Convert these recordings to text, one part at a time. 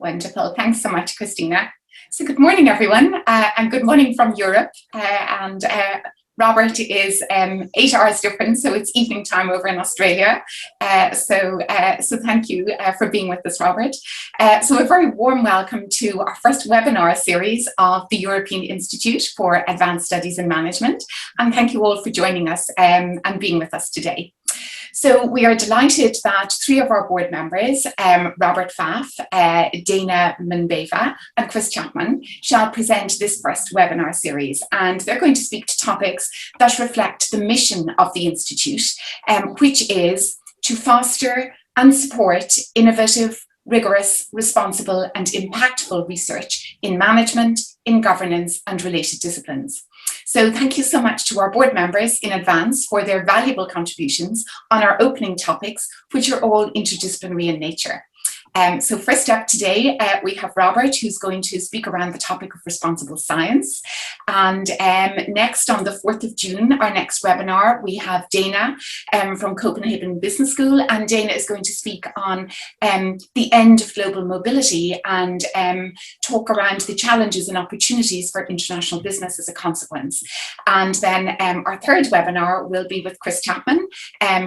Wonderful. Thanks so much, Christina. So good morning, everyone, and good morning from Europe. Robert is 8 hours different, so it's evening time over in Australia. So thank you for being with us, Robert. So a very warm welcome to our first webinar series of the European Institute for Advanced Studies in Management. And thank you all for joining us and being with us today. So we are delighted that 3 of our board members, Robert FAFF, Dana Munbeva and Chris Chapman, shall present this first webinar series. And they're going to speak to topics that reflect the mission of the Institute, which is to foster and support innovative, rigorous, responsible and impactful research in management, in governance and related disciplines. So thank you so much to our board members in advance for their valuable contributions on our opening topics, which are all interdisciplinary in nature. So first up today, we have Robert, who's going to speak around the topic of responsible science. And next on the 4th of June, our next webinar, we have Dana from Copenhagen Business School. And Dana is going to speak on the end of global mobility and talk around the challenges and opportunities for international business as a consequence. And then our third webinar will be with Chris Chapman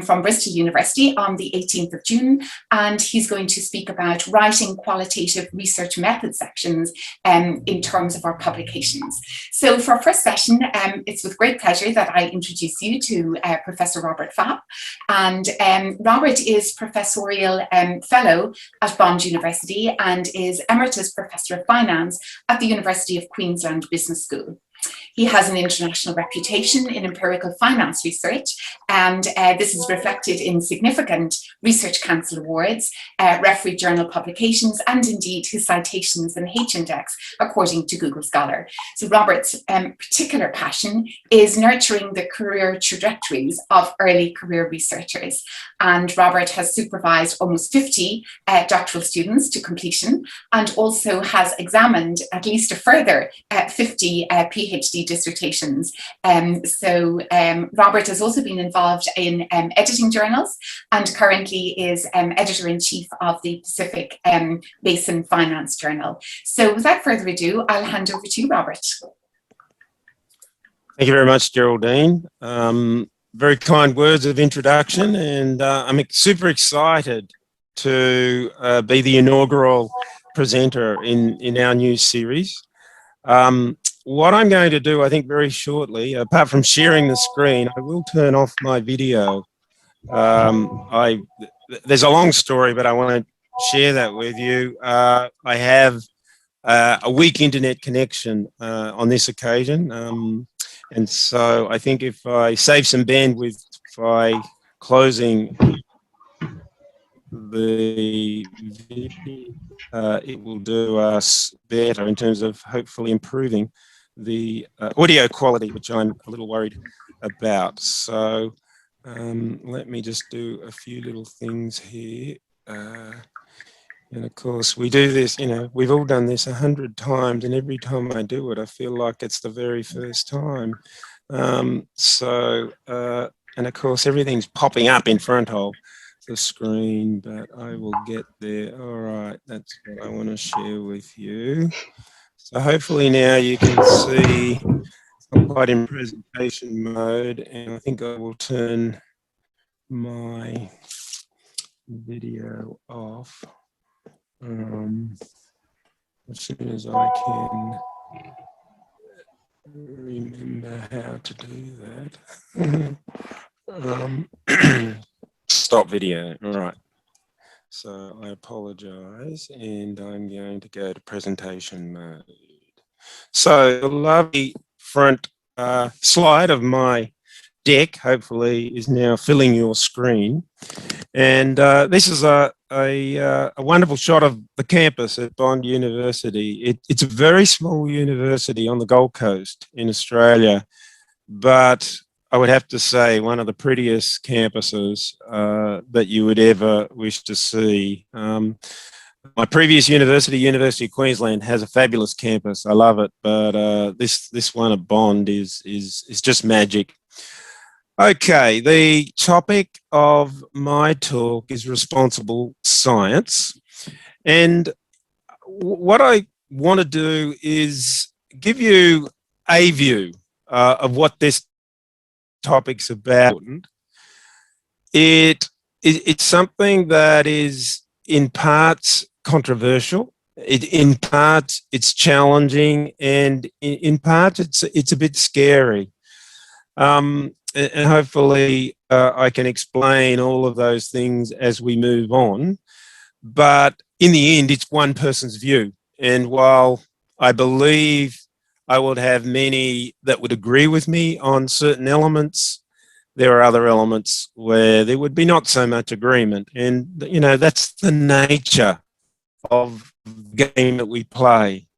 from Bristol University on the 18th of June. And he's going to speak about writing qualitative research method sections in terms of our publications. So for our first session, it's with great pleasure that I introduce you to Professor Robert Pfaff. And Robert is Professorial Fellow at Bond University and is Emeritus Professor of Finance at the University of Queensland Business School. He has an international reputation in empirical finance research, and this is reflected in significant Research Council awards, referee journal publications, and indeed his citations in H-Index, according to Google Scholar. So Robert's particular passion is nurturing the career trajectories of early career researchers. And Robert has supervised almost 50 doctoral students to completion, and also has examined at least a further 50 PhD dissertations. Robert has also been involved in editing journals and currently is editor-in-chief of the Pacific Basin Finance Journal. So without further ado, I'll hand over to you, Robert. Thank you very much, Geraldine. Very kind words of introduction, and I'm super excited to be the inaugural presenter in our new series. What I'm going to do, I think very shortly, apart from sharing the screen, I will turn off my video. There's a long story, but I want to share that with you. I have a weak internet connection on this occasion. And so I think if I save some bandwidth by closing the video, it will do us better in terms of hopefully improving the audio quality, which I'm a little worried about. So let me just do a few little things here. And of course, we do this, we've all done this 100 times, and every time I do it, I feel like it's the very first time. And of course, everything's popping up in front of the screen, but I will get there. All right, that's what I want to share with you. So hopefully now you can see I'm quite in presentation mode, and I think I will turn my video off as soon as I can remember how to do that. Stop video. All right. So I apologize, and I'm going to go to presentation mode. So the lovely front slide of my deck, hopefully, is now filling your screen. And this is a wonderful shot of the campus at Bond University. It's a very small university on the Gold Coast in Australia, but I would have to say one of the prettiest campuses that you would ever wish to see. My previous university, University of Queensland, has a fabulous campus. I love it, but this one at Bond is just magic. Okay, the topic of my talk is responsible science, and what I want to do is give you a view of what this topic's about. It's something that is in parts controversial, in parts it's challenging, and in parts it's a bit scary. And hopefully I can explain all of those things as we move on. But in the end, it's one person's view. And while I believe I would have many that would agree with me on certain elements, there are other elements where there would be not so much agreement. And, you know, that's the nature of the game that we play.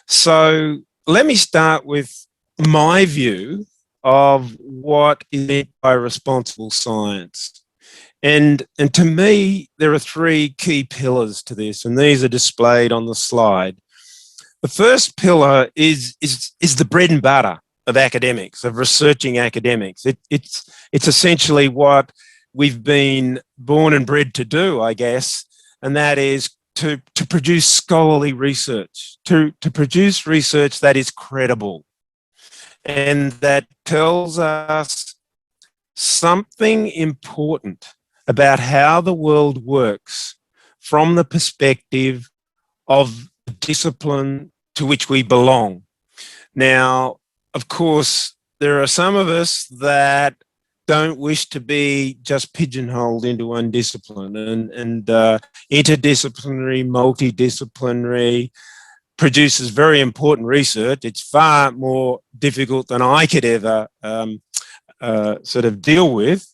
So let me start with my view of what is meant by responsible science. And to me, there are three key pillars to this, and these are displayed on the slide. The first pillar is the bread and butter of academics, of researching academics. It's essentially what we've been born and bred to do, I guess, and that is to produce scholarly research, to produce research that is credible and that tells us something important about how the world works from the perspective of the discipline to which we belong. Now, of course, there are some of us that don't wish to be just pigeonholed into one discipline, and interdisciplinary, multidisciplinary produces very important research. It's far more difficult than I could ever sort of deal with.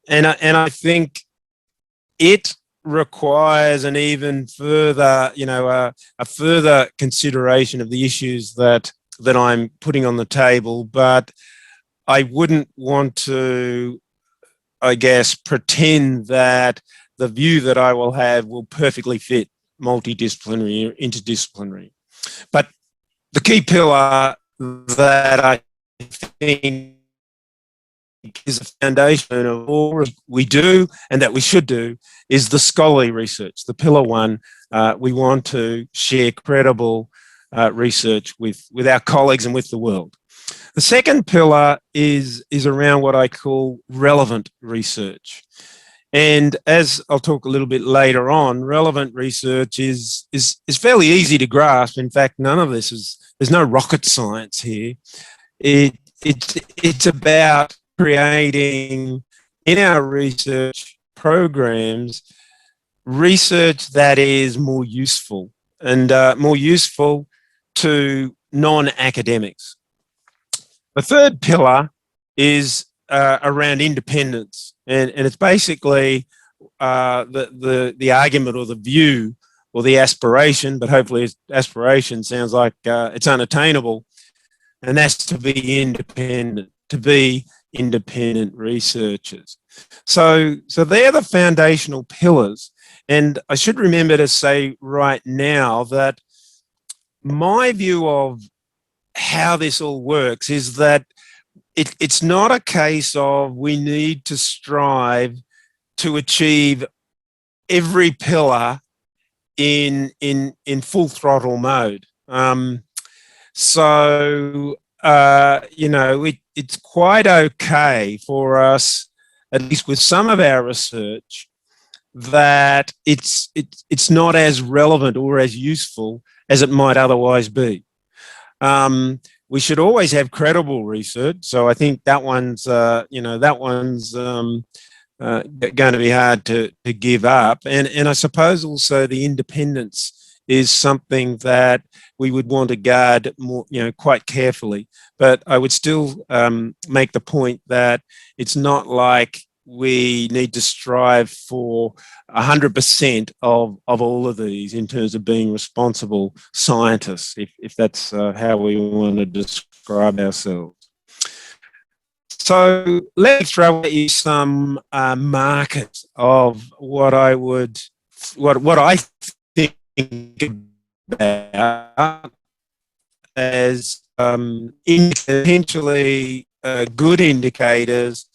And I think it requires an even further, a further consideration of the issues that I'm putting on the table. But I wouldn't want to, I guess, pretend that the view that I will have will perfectly fit multidisciplinary or interdisciplinary. But the key pillar that I think is a foundation of all we do and that we should do is the scholarly research. The pillar one, we want to share credible research with our colleagues and with the world. The second pillar is around what I call relevant research. And as I'll talk a little bit later on, relevant research is fairly easy to grasp. In fact, none of this there's no rocket science here. It's about creating in our research programs research that is more useful and more useful to non-academics. The third pillar is around independence, and it's basically the argument or the view or the aspiration, but hopefully aspiration sounds like it's unattainable, and that's to be independent, to be independent researchers. So they're the foundational pillars. And I should remember to say right now that my view of how this all works is that it's not a case of we need to strive to achieve every pillar in full throttle mode. It's quite okay for us, at least with some of our research, that it's not as relevant or as useful as it might otherwise be. We should always have credible research, so I think that one's going to be hard to give up, and I suppose also the independence is something that we would want to guard more, quite carefully. But I would still make the point that it's not like we need to strive for 100% of all of these in terms of being responsible scientists, if that's how we want to describe ourselves. So let me throw at you some markers of what I think about as potentially good indicators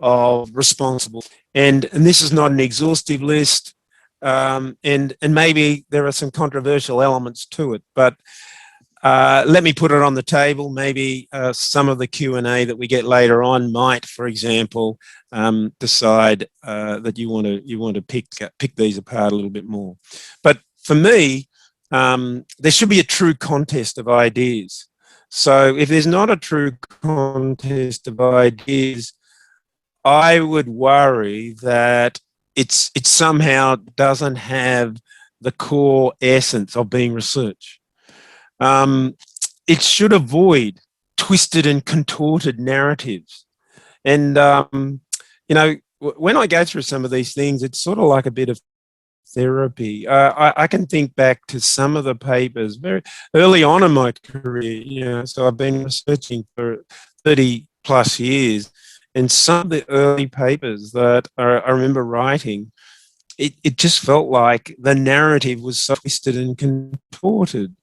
of responsible. And this is not an exhaustive list. and maybe there are some controversial elements to it, but let me put it on the table. Maybe some of the Q&A that we get later on might, for example, decide that you want to pick these apart a little bit more. But for me, there should be a true contest of ideas. So if there's not a true contest of ideas, I would worry that it somehow doesn't have the core essence of being research. It should avoid twisted and contorted narratives. And, you know, when I go through some of these things, it's sort of like a bit of therapy. I can think back to some of the papers very early on in my career, you know, so I've been researching for 30 plus years, and some of the early papers that I remember writing, it just felt like the narrative was so twisted and contorted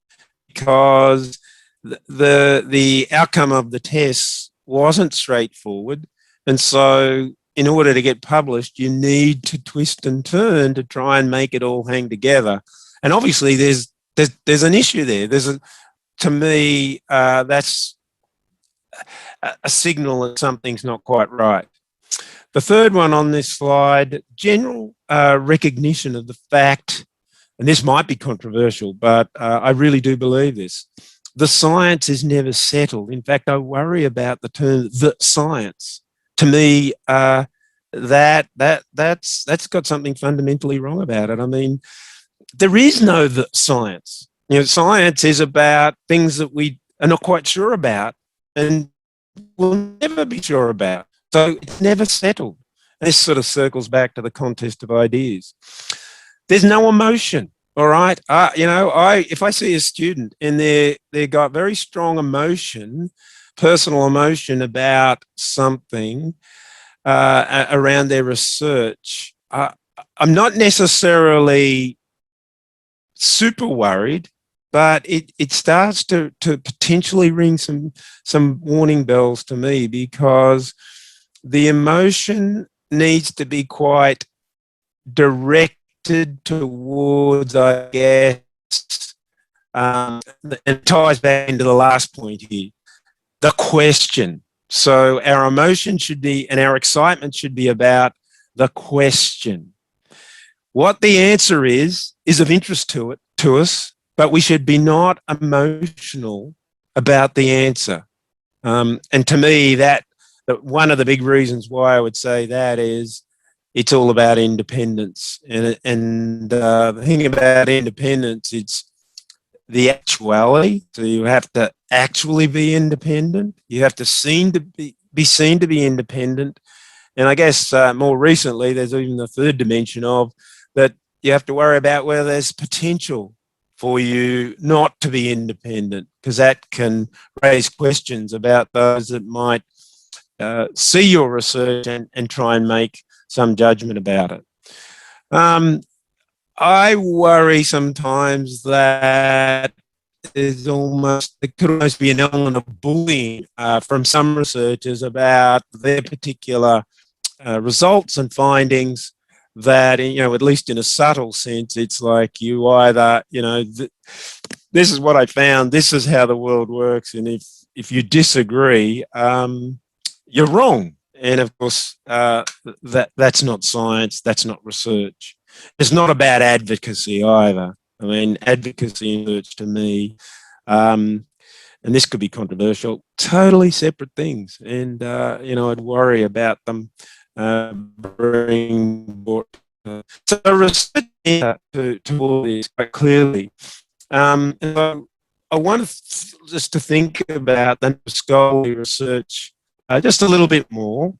because the outcome of the tests wasn't straightforward. And so in order to get published, you need to twist and turn to try and make it all hang together. And obviously there's an issue there. To me, that's a signal that something's not quite right. The third one on this slide, general recognition of the fact, and this might be controversial, but I really do believe this. The science is never settled. In fact, I worry about the term "the science." To me, that's got something fundamentally wrong about it. I mean, there is no "the science." You know, science is about things that we are not quite sure about and will never be sure about. So it's never settled. And this sort of circles back to the contest of ideas. There's no emotion. All right. You know, if I see a student and they got very strong emotion, personal emotion about something around their research, I'm not necessarily super worried, but it starts to potentially ring some warning bells to me, because the emotion needs to be quite directed towards, I guess, and it ties back into the last point here, the question. So our emotion should be, and our excitement should be about the question. What the answer is of interest to us, but we should be not emotional about the answer. And to me, that one of the big reasons why I would say that is it's all about independence. And the thing about independence, it's the actuality. So you have to actually be independent. You have to be seen to be independent. And I guess more recently, there's even the third dimension of that you have to worry about whether there's potential for you not to be independent, because that can raise questions about those that might see your research and try and make some judgment about it. I worry sometimes that there could almost be an element of bullying from some researchers about their particular results and findings, that, you know, at least in a subtle sense, it's like you either, you know, this is what I found, this is how the world works, and if you disagree, you're wrong. And of course, that's not science, that's not research. It's not about advocacy either. I mean, advocacy and research to me, and this could be controversial, totally separate things. And, you know, I'd worry about them bring so research to all this quite clearly. And so I want just to think about the scholarly research just a little bit more.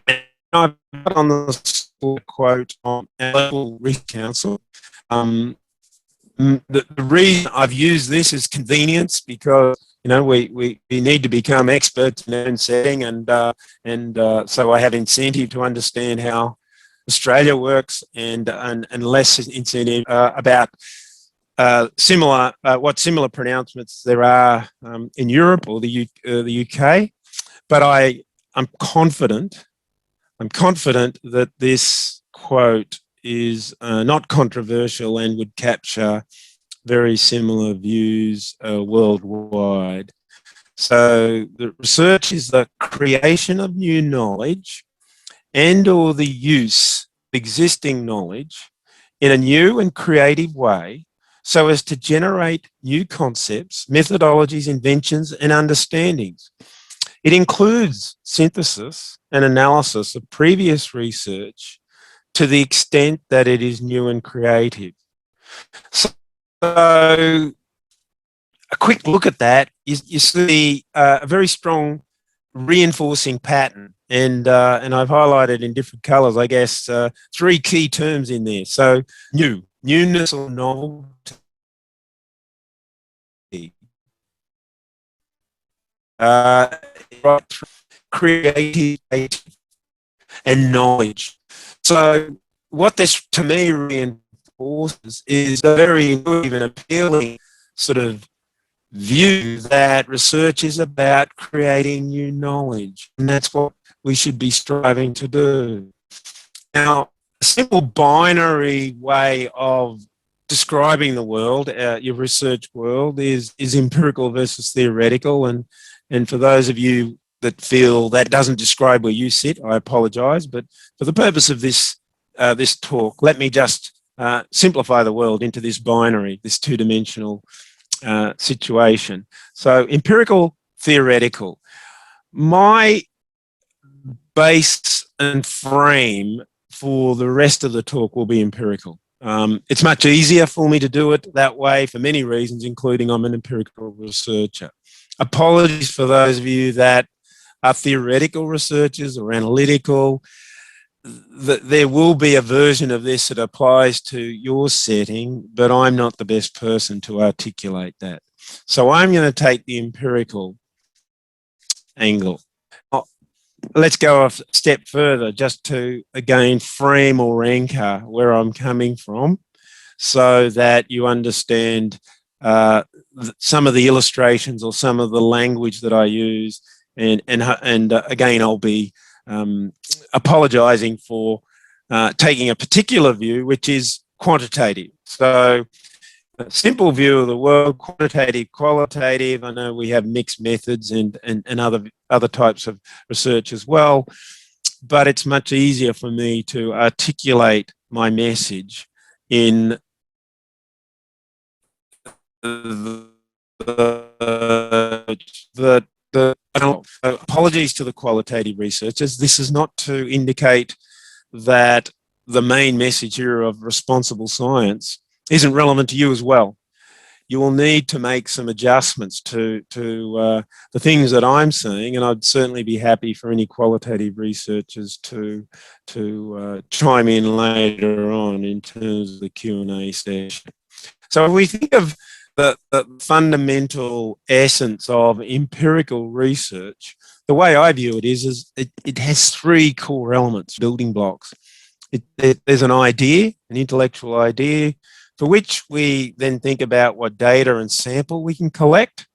And I've got on the quote on our local Research Council. The reason I've used this is convenience, because, you know, we need to become experts in our own setting, and so I have incentive to understand how Australia works, and less incentive about what similar pronouncements there are in Europe or the UK. But I'm confident that this quote is not controversial and would capture very similar views worldwide. So the research is the creation of new knowledge and or the use of existing knowledge in a new and creative way so as to generate new concepts, methodologies, inventions, and understandings. It includes synthesis and analysis of previous research to the extent that it is new and creative. So a quick look at that is you see a very strong reinforcing pattern, and I've highlighted in different colours, I guess, three key terms in there. So newness or novelty, creativity, and knowledge. So what this to me reinforces is a very intuitive and appealing sort of view that research is about creating new knowledge, and that's what we should be striving to do. Now, a simple binary way of describing the world, your research world, is empirical versus theoretical, and for those of you that feel that doesn't describe where you sit, I apologise, but for the purpose of this this talk, let me just simplify the world into this binary, this two-dimensional situation. So empirical, theoretical. My base and frame for the rest of the talk will be empirical. It's much easier for me to do it that way for many reasons, including I'm an empirical researcher. Apologies for those of you that are theoretical researchers or analytical. There will be a version of this that applies to your setting, but I'm not the best person to articulate that. So I'm going to take the empirical angle. Let's go a step further just to, again, frame or anchor where I'm coming from so that you understand some of the illustrations or some of the language that I use. And again, I'll be apologising for taking a particular view, which is quantitative. So a simple view of the world, quantitative, qualitative. I know we have mixed methods and other types of research as well, but it's much easier for me to articulate my message in apologies to the qualitative researchers. This is not to indicate that the main message here of responsible science isn't relevant to you as well. You will need to make some adjustments to the things that I'm seeing, and I'd certainly be happy for any qualitative researchers to chime in later on in terms of the Q&A session. So if we think of the fundamental essence of empirical research, the way I view it is it has three core elements, building blocks. There's an idea, an intellectual idea, for which we then think about what data and sample we can collect.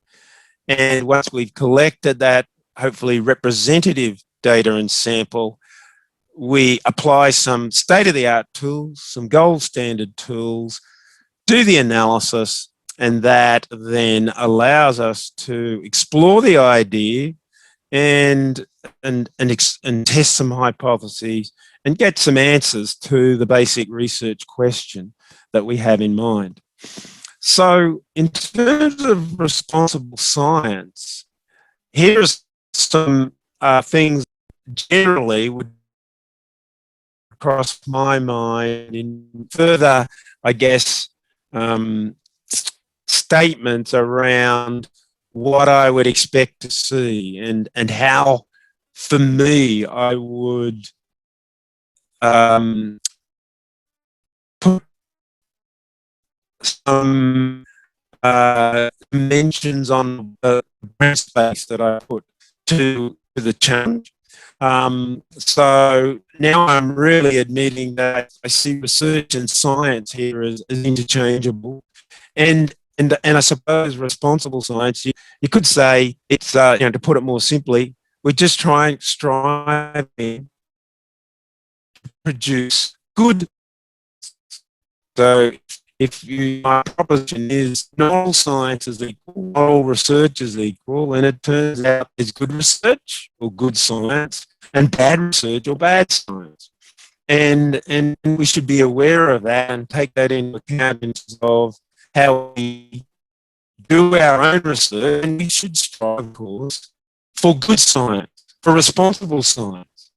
And once we've collected that, hopefully representative data and sample, we apply some state-of-the-art tools, some gold standard tools, do the analysis, and that then allows us to explore the idea and test some hypotheses and get some answers to the basic research question that we have in mind. So in terms of responsible science, here's some things generally would cross my mind in further, I guess, statements around what I would expect to see and how, for me, I would put some dimensions on the space that I put to the challenge. So now I'm really admitting that I see research and science here as interchangeable, and I suppose responsible science, you could say it's to put it more simply, we're just striving to produce good. So if my proposition is not all science is equal, not all research is equal, and it turns out there's good research or good science and bad research or bad science. And we should be aware of that and take that into account in terms of how we do our own research, and we should strive, of course, for good science, for responsible science,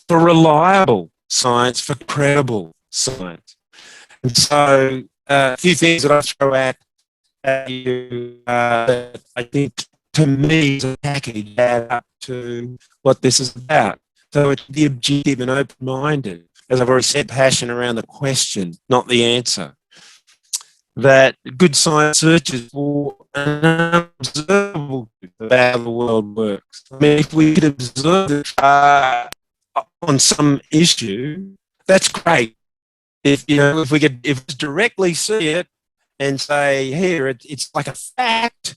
for reliable science, for credible science. And so a few things that I throw at you that I think to me is a package add up to what this is about. So it's the objective and open-minded. As I've already said, passion around the question, not the answer. That good science searches for an unobservable truth about how the world works. I mean, if we could observe it on some issue, that's great. If we could directly see it and say, here, it's like a fact,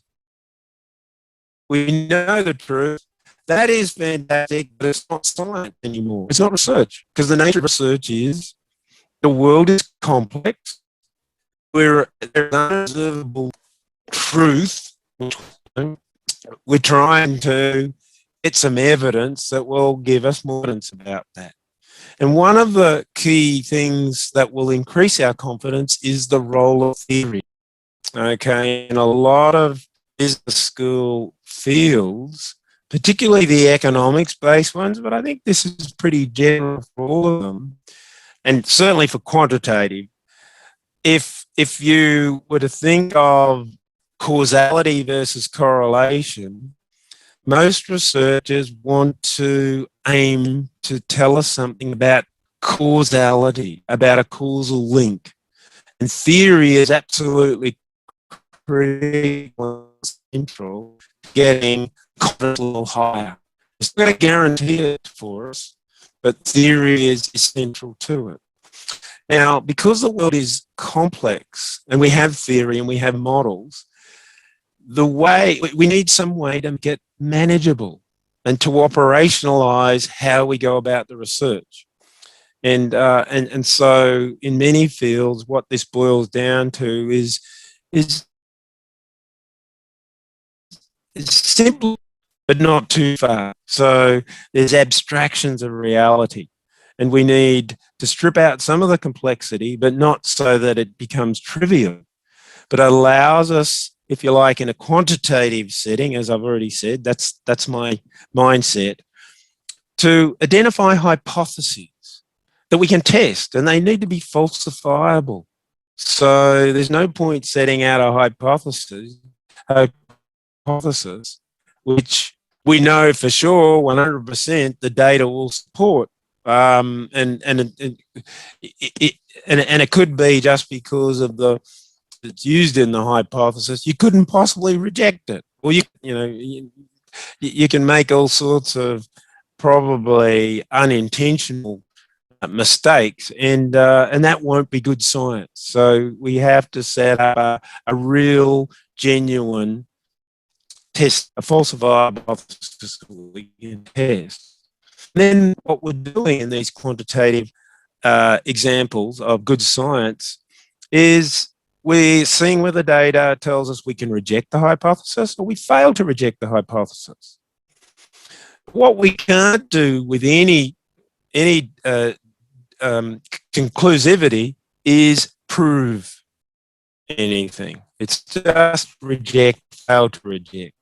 we know the truth, that is fantastic, but it's not science anymore. It's not research, because the nature of research is the world is complex, where there's unobservable truth. We're trying to get some evidence that will give us more evidence about that. And one of the key things that will increase our confidence is the role of theory. Okay, in a lot of business school fields, particularly the economics-based ones, but I think this is pretty general for all of them, and certainly for quantitative. If you were to think of causality versus correlation, most researchers want to aim to tell us something about causality, about a causal link. And theory is absolutely critical and central to getting confidence a little higher. It's not going to guarantee it for us, but theory is essential to it. Now, because the world is complex and we have theory and we have models, we need some way to get manageable and to operationalize how we go about the research. And so in many fields, what this boils down to is simple, but not too far. So there's abstractions of reality. And we need to strip out some of the complexity, but not so that it becomes trivial, but allows us, if you like, in a quantitative setting, as I've already said, that's my mindset, to identify hypotheses that we can test, and they need to be falsifiable. So there's no point setting out a hypothesis which we know for sure 100% the data will support. And it could be just because of it's used in the hypothesis, you couldn't possibly reject it, or you can make all sorts of probably unintentional mistakes, and that won't be good science. So we have to set up a real, genuine test, a falsifiable hypothesis we can test. And then what we're doing in these quantitative examples of good science is we're seeing whether data tells us we can reject the hypothesis or we fail to reject the hypothesis. What we can't do with any conclusivity is prove anything. It's just reject, fail to reject.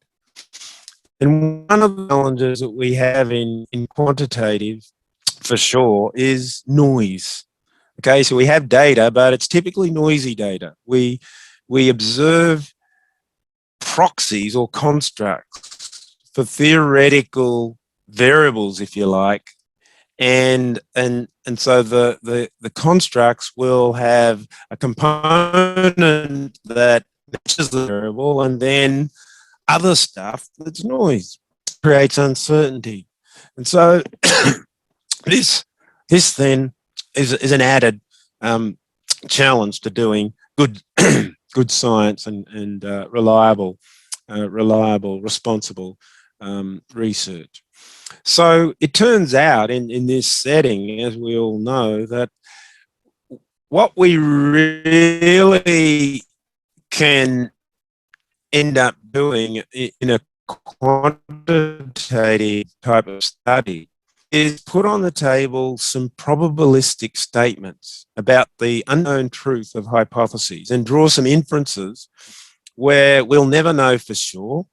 And one of the challenges that we have in quantitative, for sure, is noise. Okay, so we have data, but it's typically noisy data. We observe proxies or constructs for theoretical variables, if you like, and so the constructs will have a component that matches the variable, and then other stuff that's noise, creates uncertainty. And so this then is an added challenge to doing good good science and reliable, responsible research. So it turns out in this setting, as we all know, that what we really can end up doing in a quantitative type of study is put on the table some probabilistic statements about the unknown truth of hypotheses and draw some inferences where we'll never know for sure,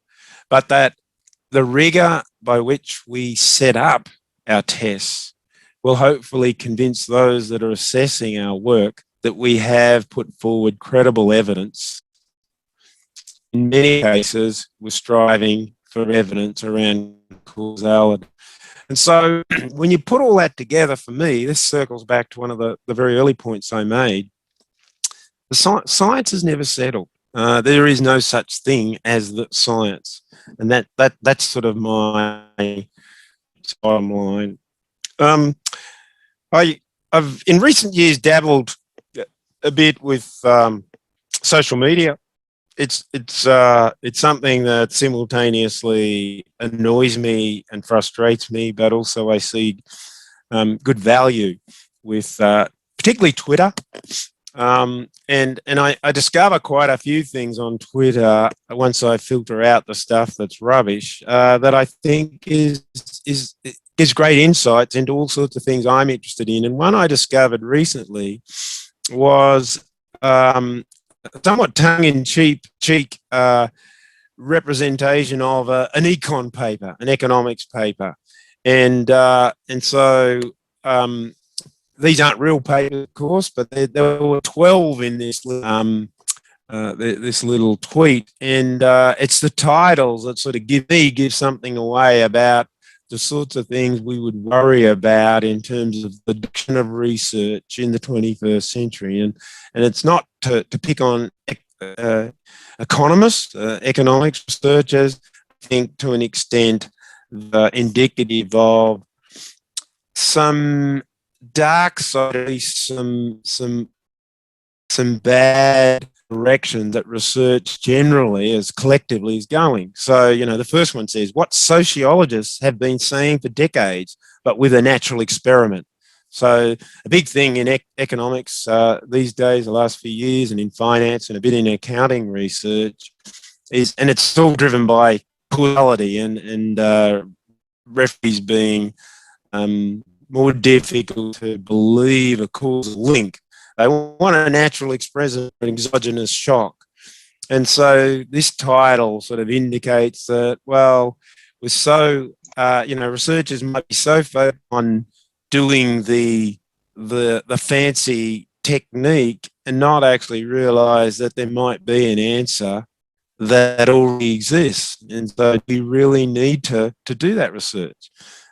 but that the rigor by which we set up our tests will hopefully convince those that are assessing our work that we have put forward credible evidence. In many cases, we're striving for evidence around causality. And so when you put all that together, for me, this circles back to one of the very early points I made. The science has never settled. There is no such thing as the science. And that's sort of my bottom line. I've in recent years dabbled a bit with social media. It's something that simultaneously annoys me and frustrates me, but also I see good value with particularly Twitter. And I discover quite a few things on Twitter once I filter out the stuff that's rubbish that I think gives great insights into all sorts of things I'm interested in. And one I discovered recently was somewhat tongue-in-cheek representation of an econ paper, an economics paper, and so these aren't real papers, of course, but there were 12 in this little tweet, and it's the titles that sort of give something away about the sorts of things we would worry about in terms of the direction of research in the 21st century. And it's not to pick on economists, economics researchers. I think to an extent indicative of some dark side, some bad direction that research generally as collectively is going. So, the first one says what sociologists have been saying for decades, but with a natural experiment. So a big thing in economics these days, the last few years, and in finance and a bit in accounting research is, and it's all driven by causality and referees being more difficult to believe a causal link. They want a natural expression, an exogenous shock. And so this title sort of indicates that, well, we're so, researchers might be so focused on doing the fancy technique and not actually realize that there might be an answer that already exists. And so we really need to do that research.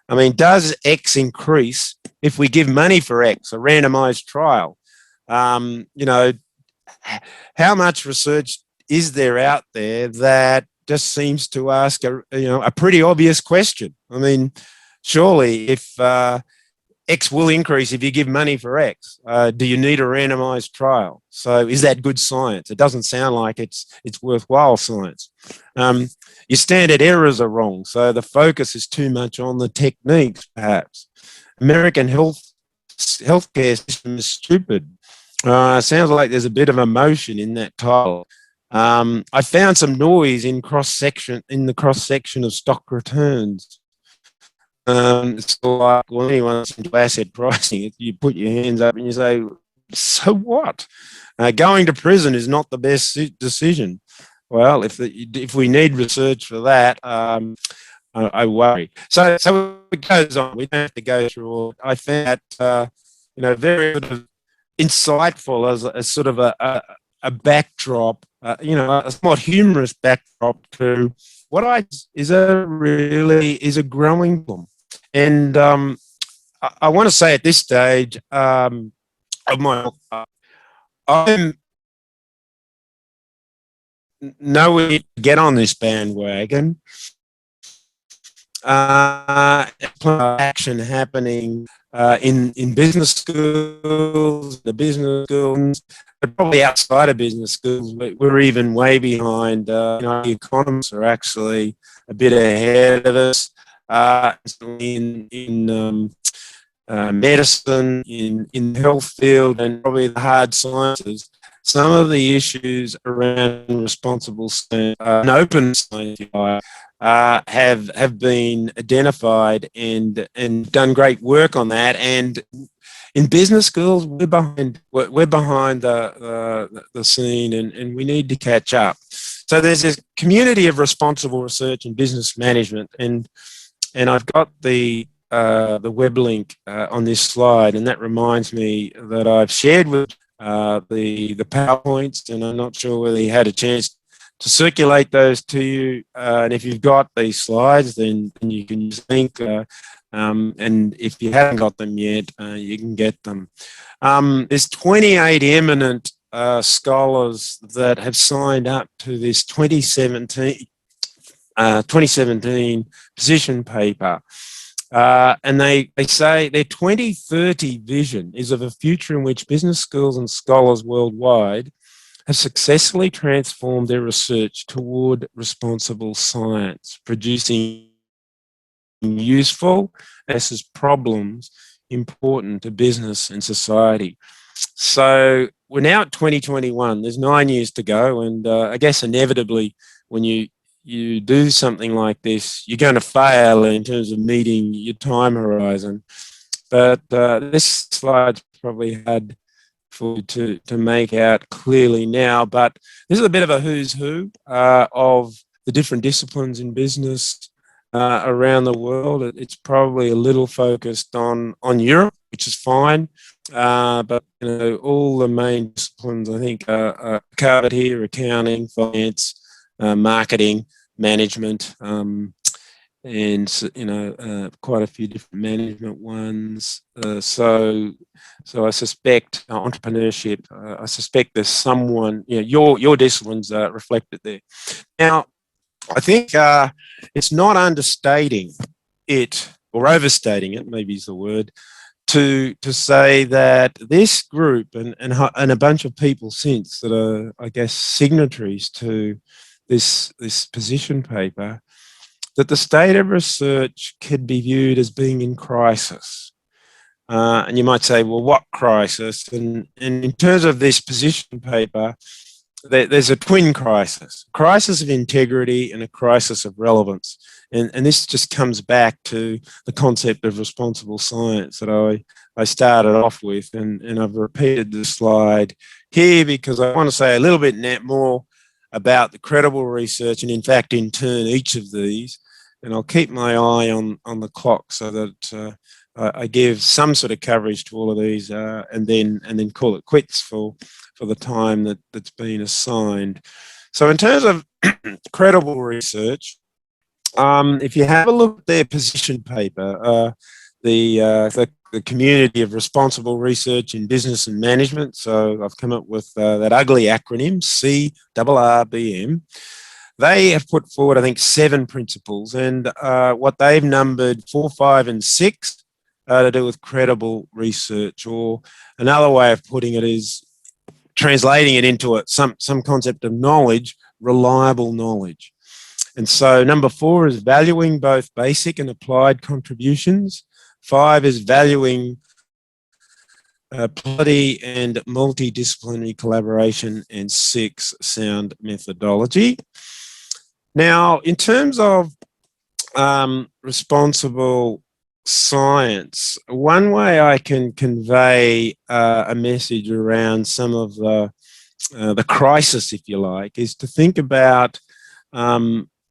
I mean, does X increase if we give money for X, a randomized trial? How much research is there out there that just seems to ask a pretty obvious question? I mean, surely if X will increase if you give money for X, do you need a randomized trial? So is that good science? It doesn't sound like it's worthwhile science. Your standard errors are wrong, so the focus is too much on the techniques, perhaps. American healthcare system is stupid. Sounds like there's a bit of emotion in that title. I found some noise in the cross section of stock returns. It's like when anyone's into asset pricing, you put your hands up and you say, "So what? Going to prison is not the best decision." Well, if we need research for that, I worry. So it goes on. We don't have to go through all. I found that very sort of insightful as sort of a backdrop, a somewhat humorous backdrop to what is a growing problem. And I want to say at this stage of my, I'm nowhere to get on this bandwagon. Action happening in business schools, but probably outside of business schools, we're even way behind. The economists are actually a bit ahead of us. In medicine, in the health field, and probably the hard sciences, some of the issues around responsible science and open science have been identified and done great work on that. And in business schools, we're behind the scene, and we need to catch up. So there's this community of responsible research and business management, and I've got the web link on this slide, and that reminds me that I've shared with the PowerPoints, and I'm not sure whether you had a chance to circulate those to you. And if you've got these slides, then you can use the link. And if you haven't got them yet, you can get them. There's 28 eminent scholars that have signed up to this 2017 position paper. And they say their 2030 vision is of a future in which business schools and scholars worldwide have successfully transformed their research toward responsible science, producing useful as problems important to business and society. So we're now at 2021. There's 9 years to go, and I guess inevitably, when you do something like this, you're going to fail in terms of meeting your time horizon. But this slide's probably hard for you to make out clearly now, but this is a bit of a who's who of the different disciplines in business around the world. It's probably a little focused on Europe, which is fine, but all the main disciplines I think are covered here: accounting, finance, marketing, management, and quite a few different management ones. So I suspect entrepreneurship. I suspect there's someone. Your disciplines reflected there. Now, I think it's not understating it or overstating it, maybe is the word, to say that this group and a bunch of people since that are, I guess, signatories to this position paper, that the state of research could be viewed as being in crisis. And you might say, well, what crisis? And in terms of this position paper, there's a twin crisis: a crisis of integrity and a crisis of relevance. And this just comes back to the concept of responsible science that I started off with. And I've repeated the slide here because I want to say a little bit more about the credible research, and in fact, in turn, each of these. And I'll keep my eye on the clock so that I give some sort of coverage to all of these, and then call it quits for the time that's been assigned. So in terms of credible research, if you have a look at their position paper, the community of responsible research in business and management. So I've come up with that ugly acronym, CRRBM. They have put forward, I think, 7 principles, and what they've numbered 4, 5, and 6 to do with credible research, or another way of putting it is translating it into some concept of knowledge, reliable knowledge. And so number 4 is valuing both basic and applied contributions. 5 is valuing plurality and multidisciplinary collaboration, and 6, sound methodology. Now, in terms of responsible science, one way I can convey a message around some of the crisis, if you like, is to think about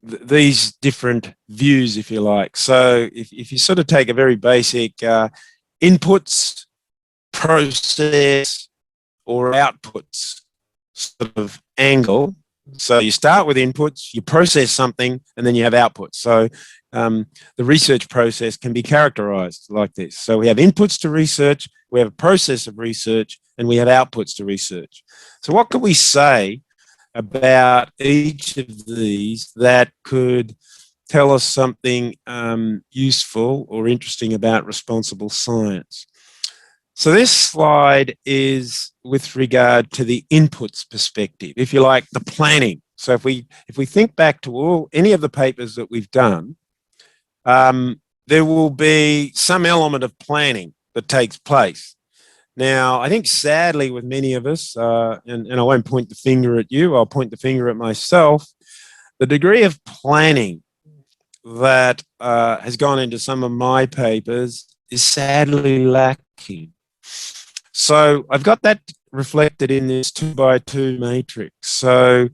these different views, if you like. So if you sort of take a very basic inputs, process, or outputs sort of angle. So you start with inputs, you process something, and then you have outputs. So the research process can be characterized like this. So we have inputs to research, we have a process of research, and we have outputs to research. So what could we say about each of these that could tell us something useful or interesting about responsible science? So this slide is with regard to the inputs perspective, if you like, the planning. So if we think back to any of the papers that we've done, there will be some element of planning that takes place. Now, I think sadly with many of us, and I won't point the finger at you, I'll point the finger at myself, the degree of planning that has gone into some of my papers is sadly lacking. So I've got that reflected in this 2x2 matrix. So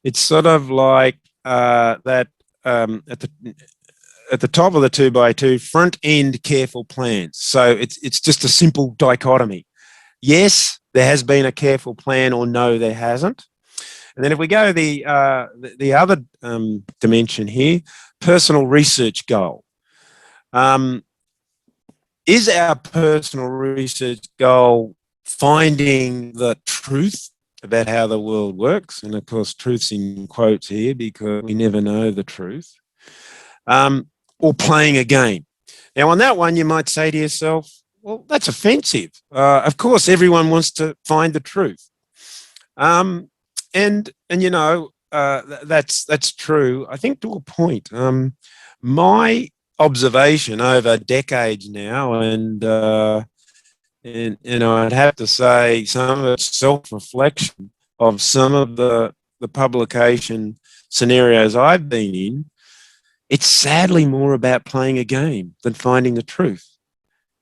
it's sort of like that at the top of the 2x2, front end careful plans. So it's just a simple dichotomy. Yes, there has been a careful plan, or no, there hasn't. And then if we go the other dimension here, personal research goal. Is our personal research goal finding the truth about how the world works? And of course, truth's in quotes here because we never know the truth. Or playing a game. Now, on that one, you might say to yourself, well, that's offensive. Of course, everyone wants to find the truth. And you know, that's true, I think, to a point. My observation over decades now, and I'd have to say some of it's self-reflection of some of the publication scenarios I've been in, it's sadly more about playing a game than finding the truth.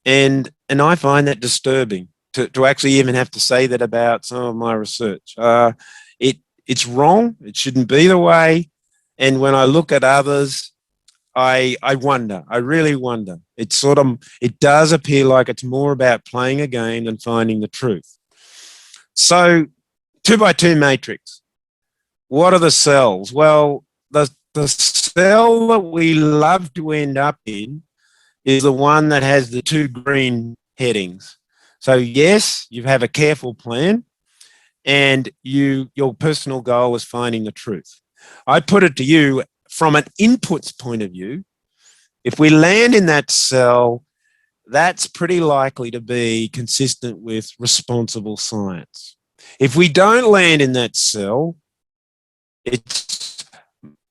And I find that disturbing to actually even have to say that about some of my research. It's wrong. It shouldn't be the way. And when I look at others, I wonder. I really wonder. It does appear like it's more about playing a game than finding the truth. So 2x2 matrix. What are the cells? Well, the cell that we love to end up in is the one that has the two green headings. So yes, you have a careful plan, and your personal goal is finding the truth. I put it to you from an inputs point of view. If we land in that cell, that's pretty likely to be consistent with responsible science. If we don't land in that cell, it's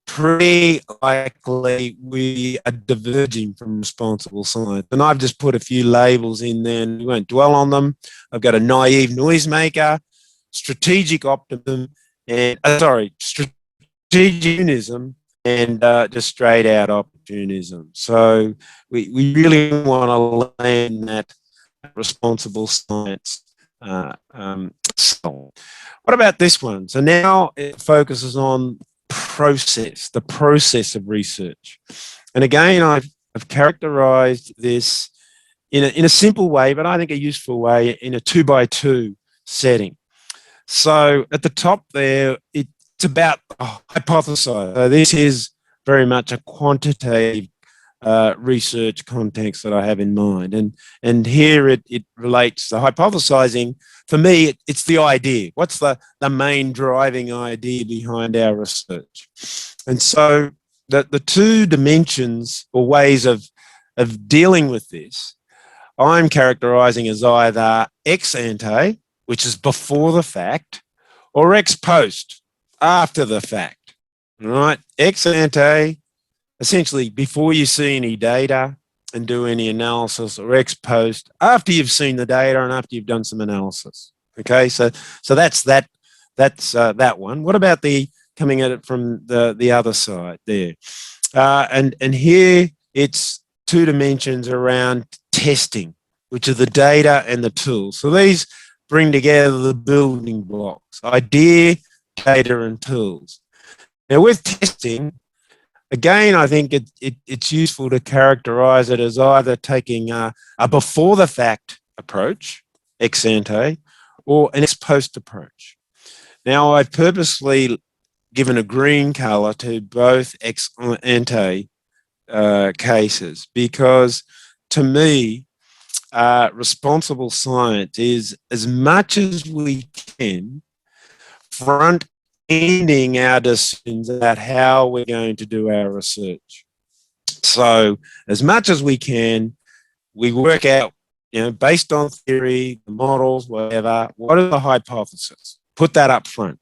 pretty likely we are diverging from responsible science. And I've just put a few labels in there and we won't dwell on them. I've got a naive noisemaker, strategic optimism, and strategicism, and just straight out opportunism. So we really want to land that responsible science cell. What about this one? So now it focuses on the process of research. And again, I've characterized this in a simple way, but I think a useful way, in a 2x2 setting. So at the top there, it's about hypothesize. So this is very much a quantitative research context that I have in mind. And here it relates to hypothesizing. For me, it's the idea. What's the main driving idea behind our research? And so the two dimensions or ways of dealing with this, I'm characterizing as either ex ante, which is before the fact, or ex post, after the fact. All right? Ex ante, essentially before you see any data and do any analysis, or ex post, after you've seen the data and after you've done some analysis. Okay, so that's that one. What about the coming at it from the other side there? And here it's two dimensions around testing, which are the data and the tools. So these bring together the building blocks: idea, data, and tools. Now with testing, again, I think it's useful to characterize it as either taking a before the fact approach, ex ante, or an ex post approach. Now, I've purposely given a green color to both ex ante cases because, to me, responsible science is, as much as we can, front ending our decisions about how we're going to do our research. So as much as we can, we work out, based on theory, the models, whatever, what are the hypotheses? Put that up front.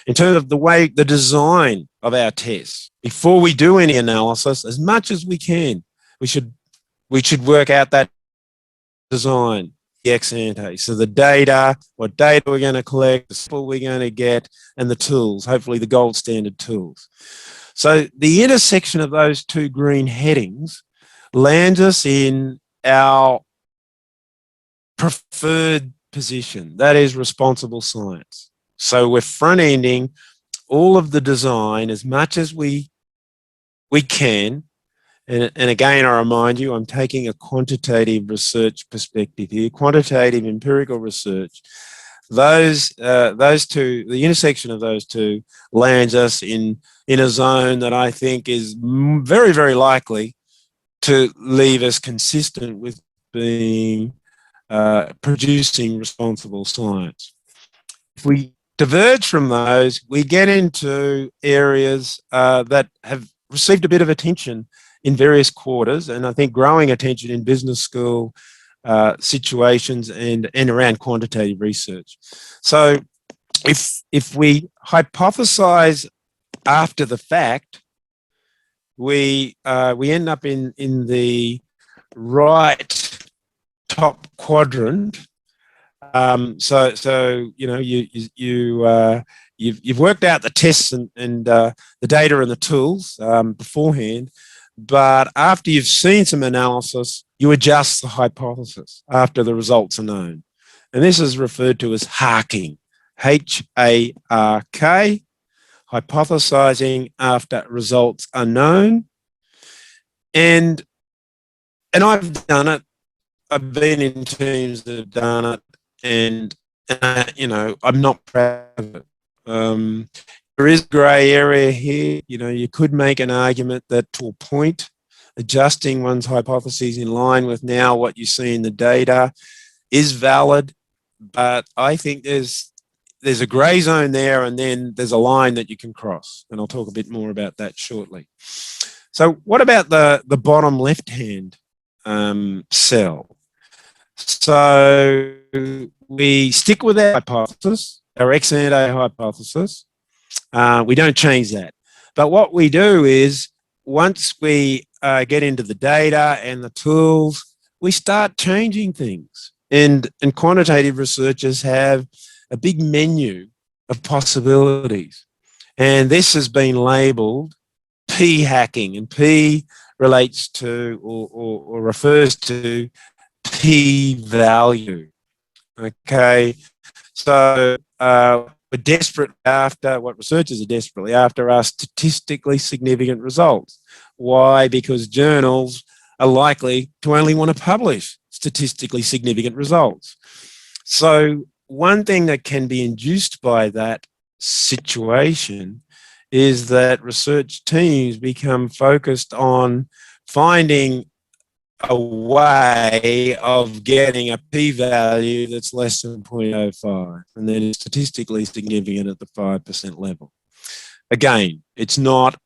In terms of the design of our tests, before we do any analysis, as much as we can, we should work out that design, the ex ante. So the data, what data we're going to collect, the sample we're going to get, and the tools, hopefully the gold standard tools. So the intersection of those two green headings lands us in our preferred position, that is responsible science. So we're front-ending all of the design as much as we can. And again, I remind you, I'm taking a quantitative research perspective here, quantitative empirical research. Those two, the intersection of those two lands us in a zone that I think is very, very likely to leave us consistent with being producing responsible science. If we diverge from those, we get into areas that have received a bit of attention in various quarters, and I think growing attention in business school situations and around quantitative research. So if we hypothesize after the fact, we end up in the right top quadrant. So you know you've worked out the tests and the data and the tools beforehand, but after you've seen some analysis, you adjust the hypothesis after the results are known, and this is referred to as harking, H-A-R-K, hypothesizing after results are known, and I've done it. I've been in teams that have done it, and you know, I'm not proud of it. There is grey area here. You know, you could make an argument that to a point, adjusting one's hypotheses in line with now what you see in the data is valid, but I think there's a grey zone there, and then there's a line that you can cross, and I'll talk a bit more about that shortly. So what about the bottom left-hand cell? So we stick with our hypothesis, our ex-ante hypothesis. We don't change that. But what we do is once we get into the data and the tools, we start changing things. And quantitative researchers have a big menu of possibilities. And this has been labelled p-hacking, and p relates to or refers to p-value. Okay, so we're desperate after, what researchers are desperately after are statistically significant results. Why? Because journals are likely to only want to publish statistically significant results. So one thing that can be induced by that situation is that research teams become focused on finding a way of getting a p-value that's less than 0.05 and then is statistically significant at the 5% level. Again, it's not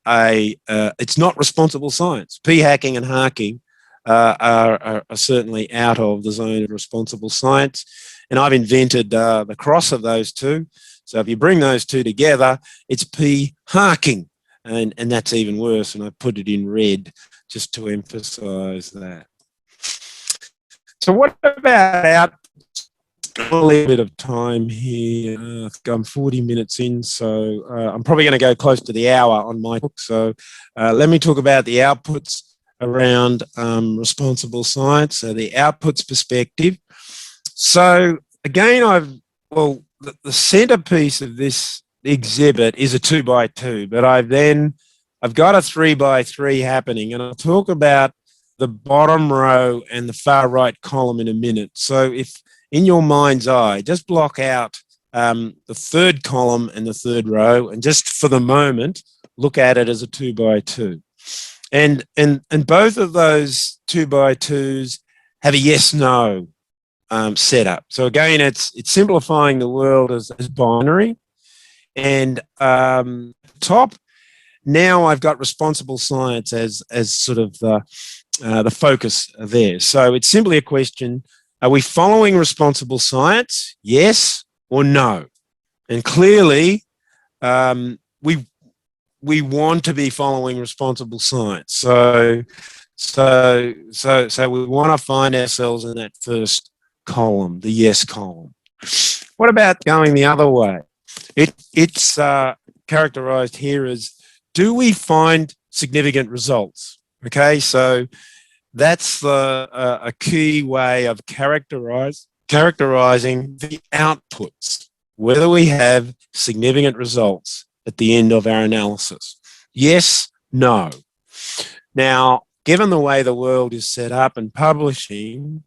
responsible science. P-hacking and harking are certainly out of the zone of responsible science, and I've invented the cross of those two. So if you bring those two together, it's p-harking, and that's even worse, and I put it in red just to emphasize that. So what about a little bit of time here? I'm 40 minutes in, so I'm probably going to go close to the hour on my book. So let me talk about the outputs around responsible science, so the outputs perspective. So again, the centerpiece of this exhibit is a 2x2, but I've got a 3x3 happening, and I'll talk about the bottom row and the far right column in a minute. So if in your mind's eye, just block out the third column and the third row, and just for the moment, look at it as a 2x2. And both of those 2x2s have a yes-no setup. So again, it's simplifying the world as binary. And top, now I've got responsible science as sort of the focus there. So it's simply a question: are we following responsible science? Yes or no? And clearly, we want to be following responsible science. So So we want to find ourselves in that first column, the yes column. What about going the other way? It's characterized here as, do we find significant results? Okay, so that's a key way of characterizing the outputs, whether we have significant results at the end of our analysis. Yes, no. Now, given the way the world is set up and publishing,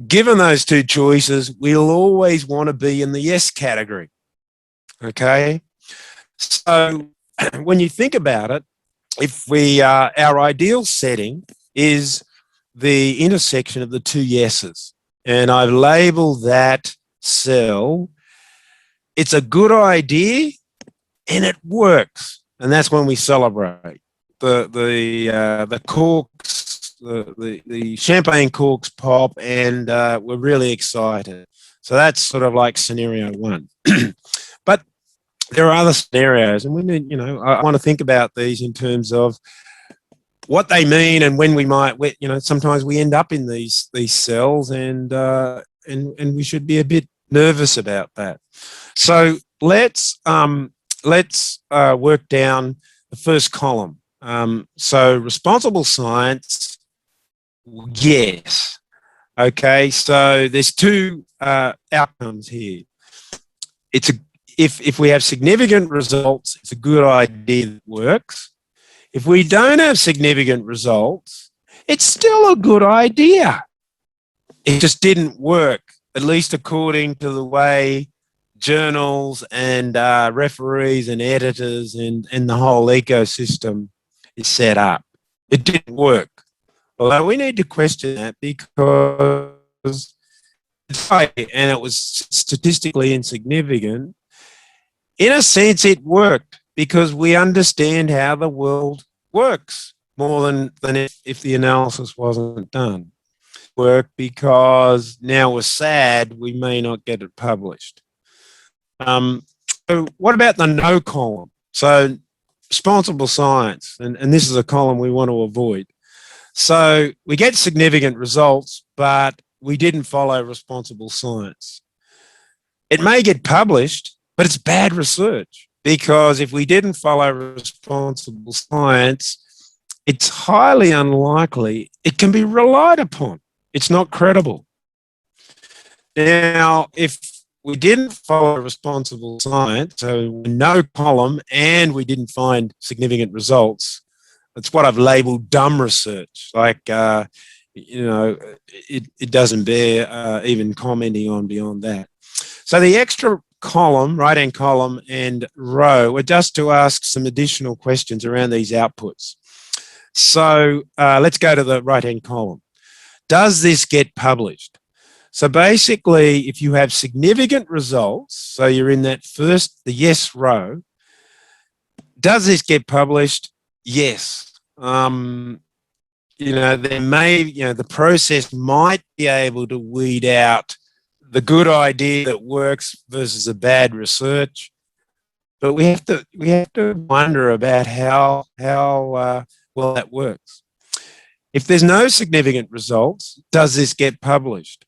given those two choices, we'll always want to be in the yes category. Okay? So when you think about it, if our ideal setting is the intersection of the two yeses, and I've labeled that cell, it's a good idea and it works. And that's when we celebrate. The corks, the champagne corks pop, and we're really excited. So that's sort of like scenario one. But there are other scenarios, and we need, I want to think about these in terms of what they mean and when we might, sometimes we end up in these cells, and we should be a bit nervous about that. So let's work down the first column. So responsible science, yes. Okay, so there's two outcomes here. If we have significant results, it's a good idea that works. If we don't have significant results, it's still a good idea. It just didn't work, at least according to the way journals and referees and editors and the whole ecosystem is set up. It didn't work. Although we need to question that, because it's right and it was statistically insignificant. In a sense, it worked because we understand how the world works more than if the analysis wasn't done. Work because now we're sad we may not get it published. So what about the no column? So responsible science, and this is a column we want to avoid. So we get significant results, but we didn't follow responsible science. It may get published, but it's bad research, because if we didn't follow responsible science, it's highly unlikely it can be relied upon. It's not credible. Now, if we didn't follow responsible science, so no column, and we didn't find significant results, it's what I've labeled dumb research. Like, it doesn't bear even commenting on beyond that. So the extra column, right-hand column and row, are just to ask some additional questions around these outputs. So let's go to the right-hand column. Does this get published? So basically, if you have significant results, so you're in that first, the yes row, does this get published? Yes. There may, the process might be able to weed out the good idea that works versus a bad research, but we have to wonder about how well that works. If there's no significant results, does this get published?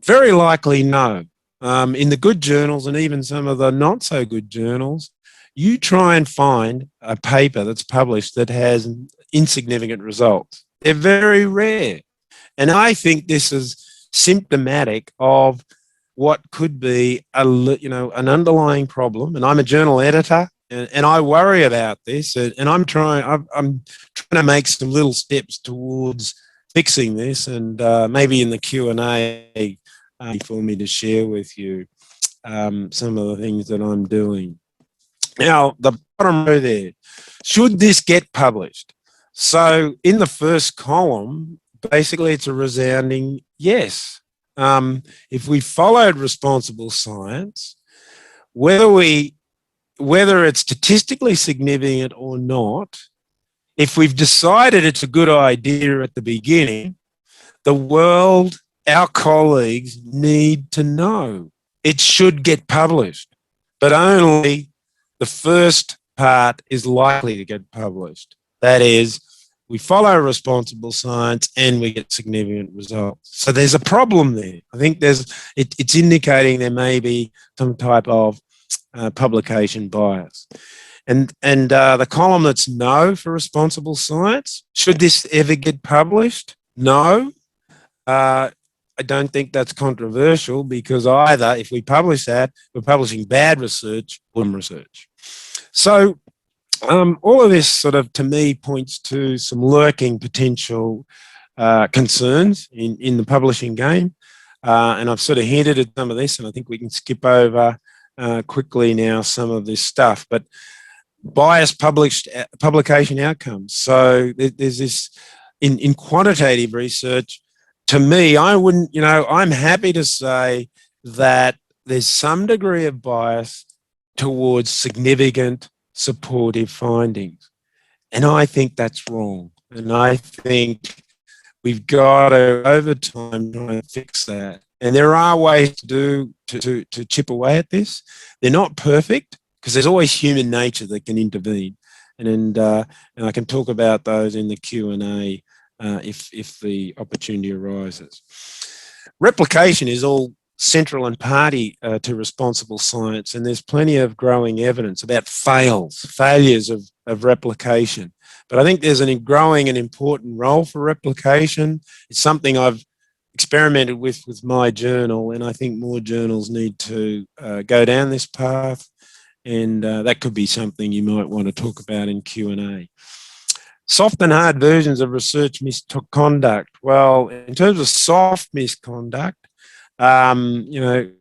Very likely no. In the good journals and even some of the not so good journals, you try and find a paper that's published that has insignificant results. They're very rare. And I think this is symptomatic of what could be an underlying problem. And I'm a journal editor, and I worry about this, and I'm trying to make some little steps towards fixing this, and maybe in the Q&A for me to share with you some of the things that I'm doing. Now, the bottom row there, should this get published? So in the first column, basically it's a resounding yes. If we followed responsible science, whether it's statistically significant or not, if we've decided it's a good idea at the beginning, the world, our colleagues, need to know it should get published, but only the first part is likely to get published. That is, we follow responsible science, and we get significant results. So there's a problem there. I think it's indicating there may be some type of publication bias. And the column that's no for responsible science, should this ever get published? No. I don't think that's controversial, because either if we publish that, we're publishing bad research or research. So all of this sort of, to me, points to some lurking potential concerns in the publishing game. And I've sort of hinted at some of this, and I think we can skip over quickly now some of this stuff. But biased publication outcomes. So there's this, in quantitative research, to me, I wouldn't, I'm happy to say that there's some degree of bias towards significant supportive findings. And I think that's wrong. And I think we've got to, over time, try and fix that. And there are ways to chip away at this. They're not perfect, because there's always human nature that can intervene. And I can talk about those in the Q&A if the opportunity arises. Replication is all central and party to responsible science, and there's plenty of growing evidence about failures of replication. But I think there's a growing and important role for replication. It's something I've experimented with my journal, and I think more journals need to go down this path, and that could be something you might want to talk about in Q&A. Soft and hard versions of research misconduct. Well, in terms of soft misconduct, it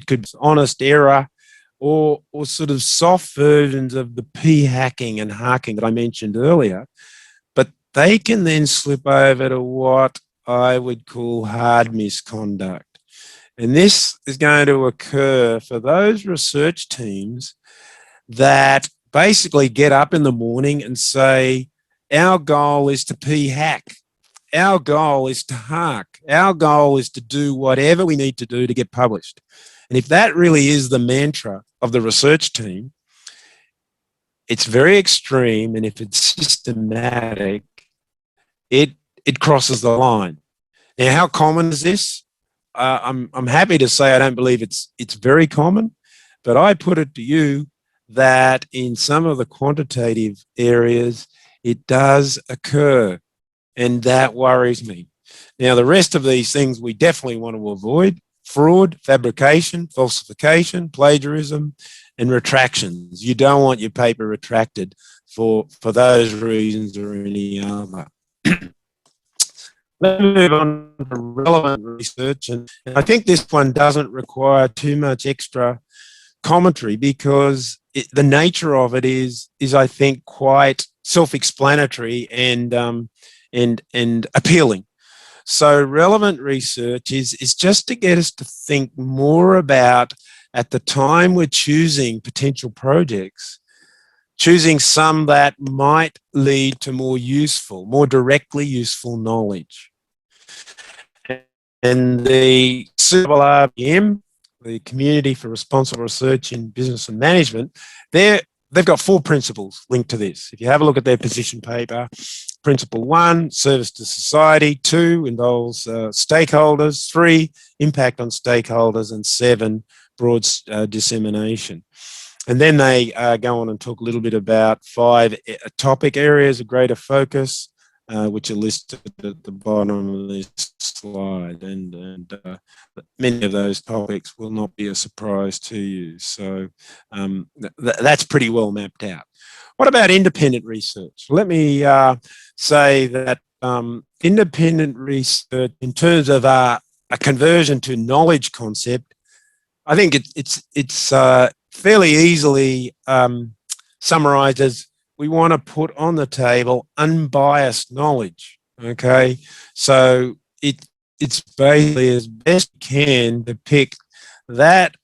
could be honest error, or sort of soft versions of the p-hacking and hacking that I mentioned earlier, but they can then slip over to what I would call hard misconduct. And this is going to occur for those research teams that basically get up in the morning and say, our goal is to p-hack. Our goal is to hack. Our goal is to do whatever we need to do to get published. And if that really is the mantra of the research team, it's very extreme. And if it's systematic, it crosses the line. Now, how common is this? I'm happy to say I don't believe it's very common, but I put it to you that in some of the quantitative areas, it does occur, and that worries me. Now, the rest of these things we definitely want to avoid: fraud, fabrication, falsification, plagiarism, and retractions. You don't want your paper retracted for those reasons or any other. Let's move on to relevant research, and I think this one doesn't require too much extra commentary, because the nature of it is I think quite self-explanatory and appealing. So relevant research is just to get us to think more about, at the time we're choosing potential projects, choosing some that might lead to more directly useful knowledge. And the RBM, the Community for Responsible Research in Business and Management, they've got 4 principles linked to this. If you have a look at their position paper, principle 1, service to society; 2, involves stakeholders; 3, impact on stakeholders; and 7, broad dissemination. And then they go on and talk a little bit about 5 topic areas of greater focus, which are listed at the bottom of this slide, and many of those topics will not be a surprise to you. So that's pretty well mapped out. What about independent research? Let me say that independent research, in terms of a conversion to knowledge concept, I think it's fairly easily summarized as: we want to put on the table unbiased knowledge. Okay, so it's basically, as best we can, depict that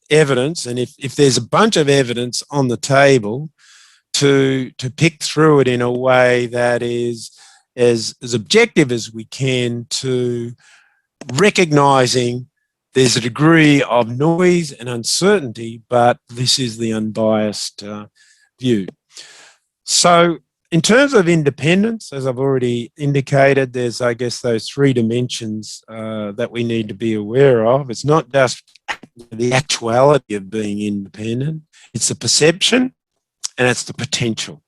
evidence, and if there's a bunch of evidence on the table, to pick through it in a way that is as objective as we can, to recognizing there's a degree of noise and uncertainty, but this is the unbiased view. So in terms of independence, as I've already indicated, there's, I guess, those three dimensions that we need to be aware of. It's not just the actuality of being independent, it's the perception and it's the potential.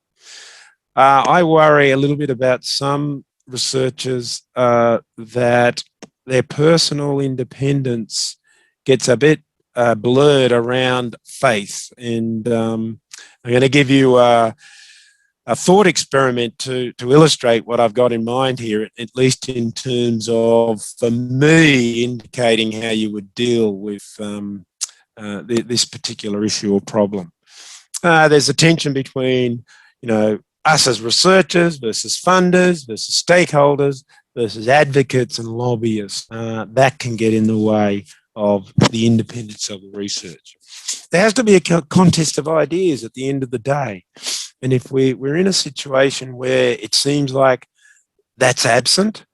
I worry a little bit about some researchers that their personal independence gets a bit blurred around faith. And I'm going to give you a thought experiment to illustrate what I've got in mind here, at least in terms of, for me, indicating how you would deal with this particular issue or problem. There's a tension between, us as researchers versus funders versus stakeholders versus advocates and lobbyists. That can get in the way of the independence of the research. There has to be a contest of ideas at the end of the day. And if we're in a situation where it seems like that's absent,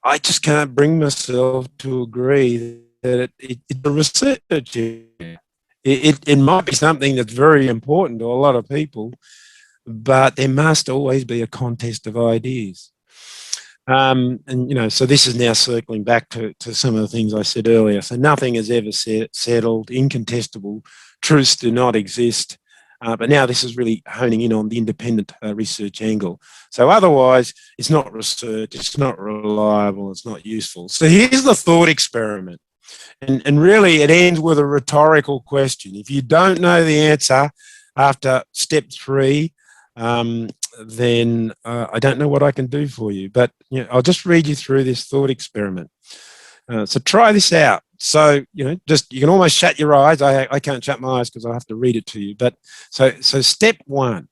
I just can't bring myself to agree that it's a research area. It might be something that's very important to a lot of people, but there must always be a contest of ideas. So this is now circling back to some of the things I said earlier. So nothing is ever settled, incontestable, truths do not exist. But now this is really honing in on the independent research angle. So otherwise, it's not research, it's not reliable, it's not useful. So here's the thought experiment. And really, it ends with a rhetorical question. If you don't know the answer after step 3, then I don't know what I can do for you. But I'll just read you through this thought experiment. So try this out. So, you can almost shut your eyes. I can't shut my eyes because I have to read it to you. But so step 1,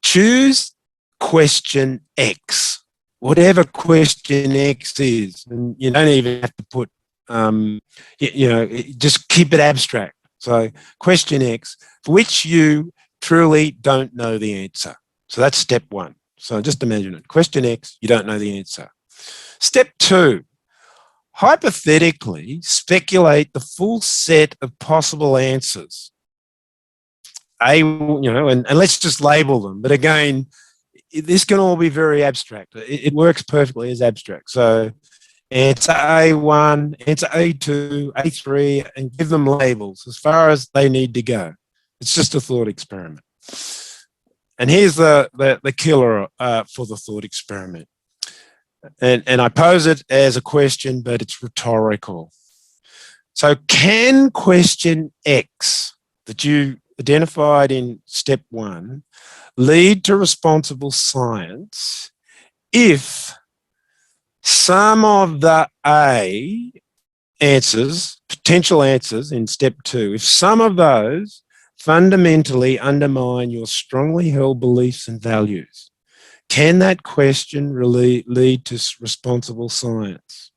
choose question X, whatever question X is. And you don't even have to put, just keep it abstract. So question X, for which you truly don't know the answer. So that's step 1. So just imagine it. Question X, you don't know the answer. Step 2, hypothetically speculate the full set of possible answers. And let's just label them. But again, this can all be very abstract. It works perfectly as abstract. So answer A1, answer A2, A3, and give them labels as far as they need to go. It's just a thought experiment. And here's the killer for the thought experiment. And I pose it as a question, but it's rhetorical. So can question X that you identified in step 1 lead to responsible science if some of the A answers, potential answers in step 2, if some of those fundamentally undermine your strongly held beliefs and values? Can that question really lead to responsible science?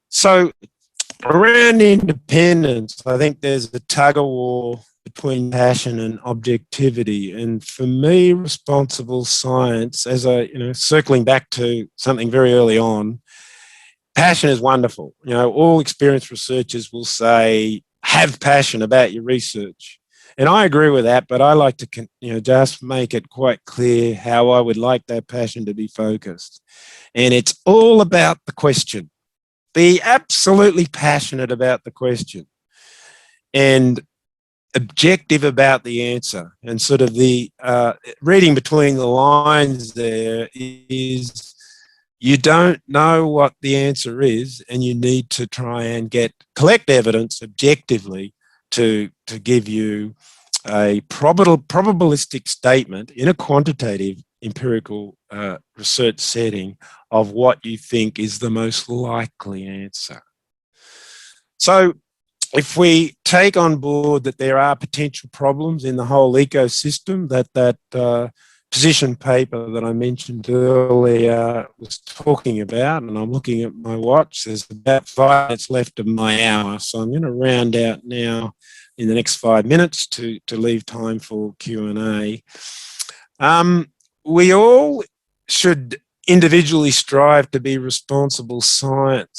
So around independence, I think there's a tug of war between passion and objectivity. And for me, responsible science, as circling back to something very early on, passion is wonderful. All experienced researchers will say, have passion about your research. And I agree with that, but I like to, just make it quite clear how I would like that passion to be focused. And it's all about the question. Be absolutely passionate about the question and objective about the answer. And sort of the reading between the lines there is, you don't know what the answer is, and you need to try and collect evidence objectively to give you a probabilistic statement in a quantitative empirical research setting of what you think is the most likely answer. So if we take on board that there are potential problems in the whole ecosystem, that position paper that I mentioned earlier was talking about, and I'm looking at my watch, there's about 5 minutes left of my hour, so I'm going to round out now in the next 5 minutes to leave time for Q&A. We all should individually strive to be responsible scientists.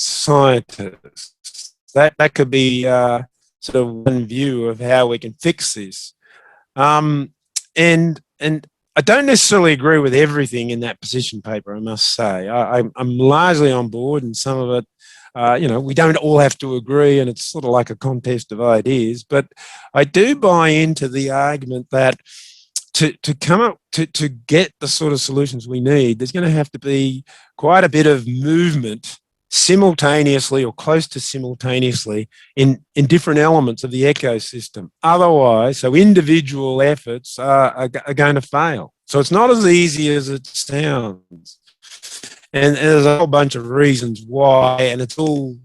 That could be sort of one view of how we can fix this. And I don't necessarily agree with everything in that position paper, I must say. I'm largely on board, and some of it, we don't all have to agree, and it's sort of like a contest of ideas. But I do buy into the argument that to come up to get the sort of solutions we need, there's going to have to be quite a bit of movement simultaneously or close to simultaneously in different elements of the ecosystem. Otherwise, so individual efforts are going to fail. So it's not as easy as it sounds. And there's a whole bunch of reasons why, and it's all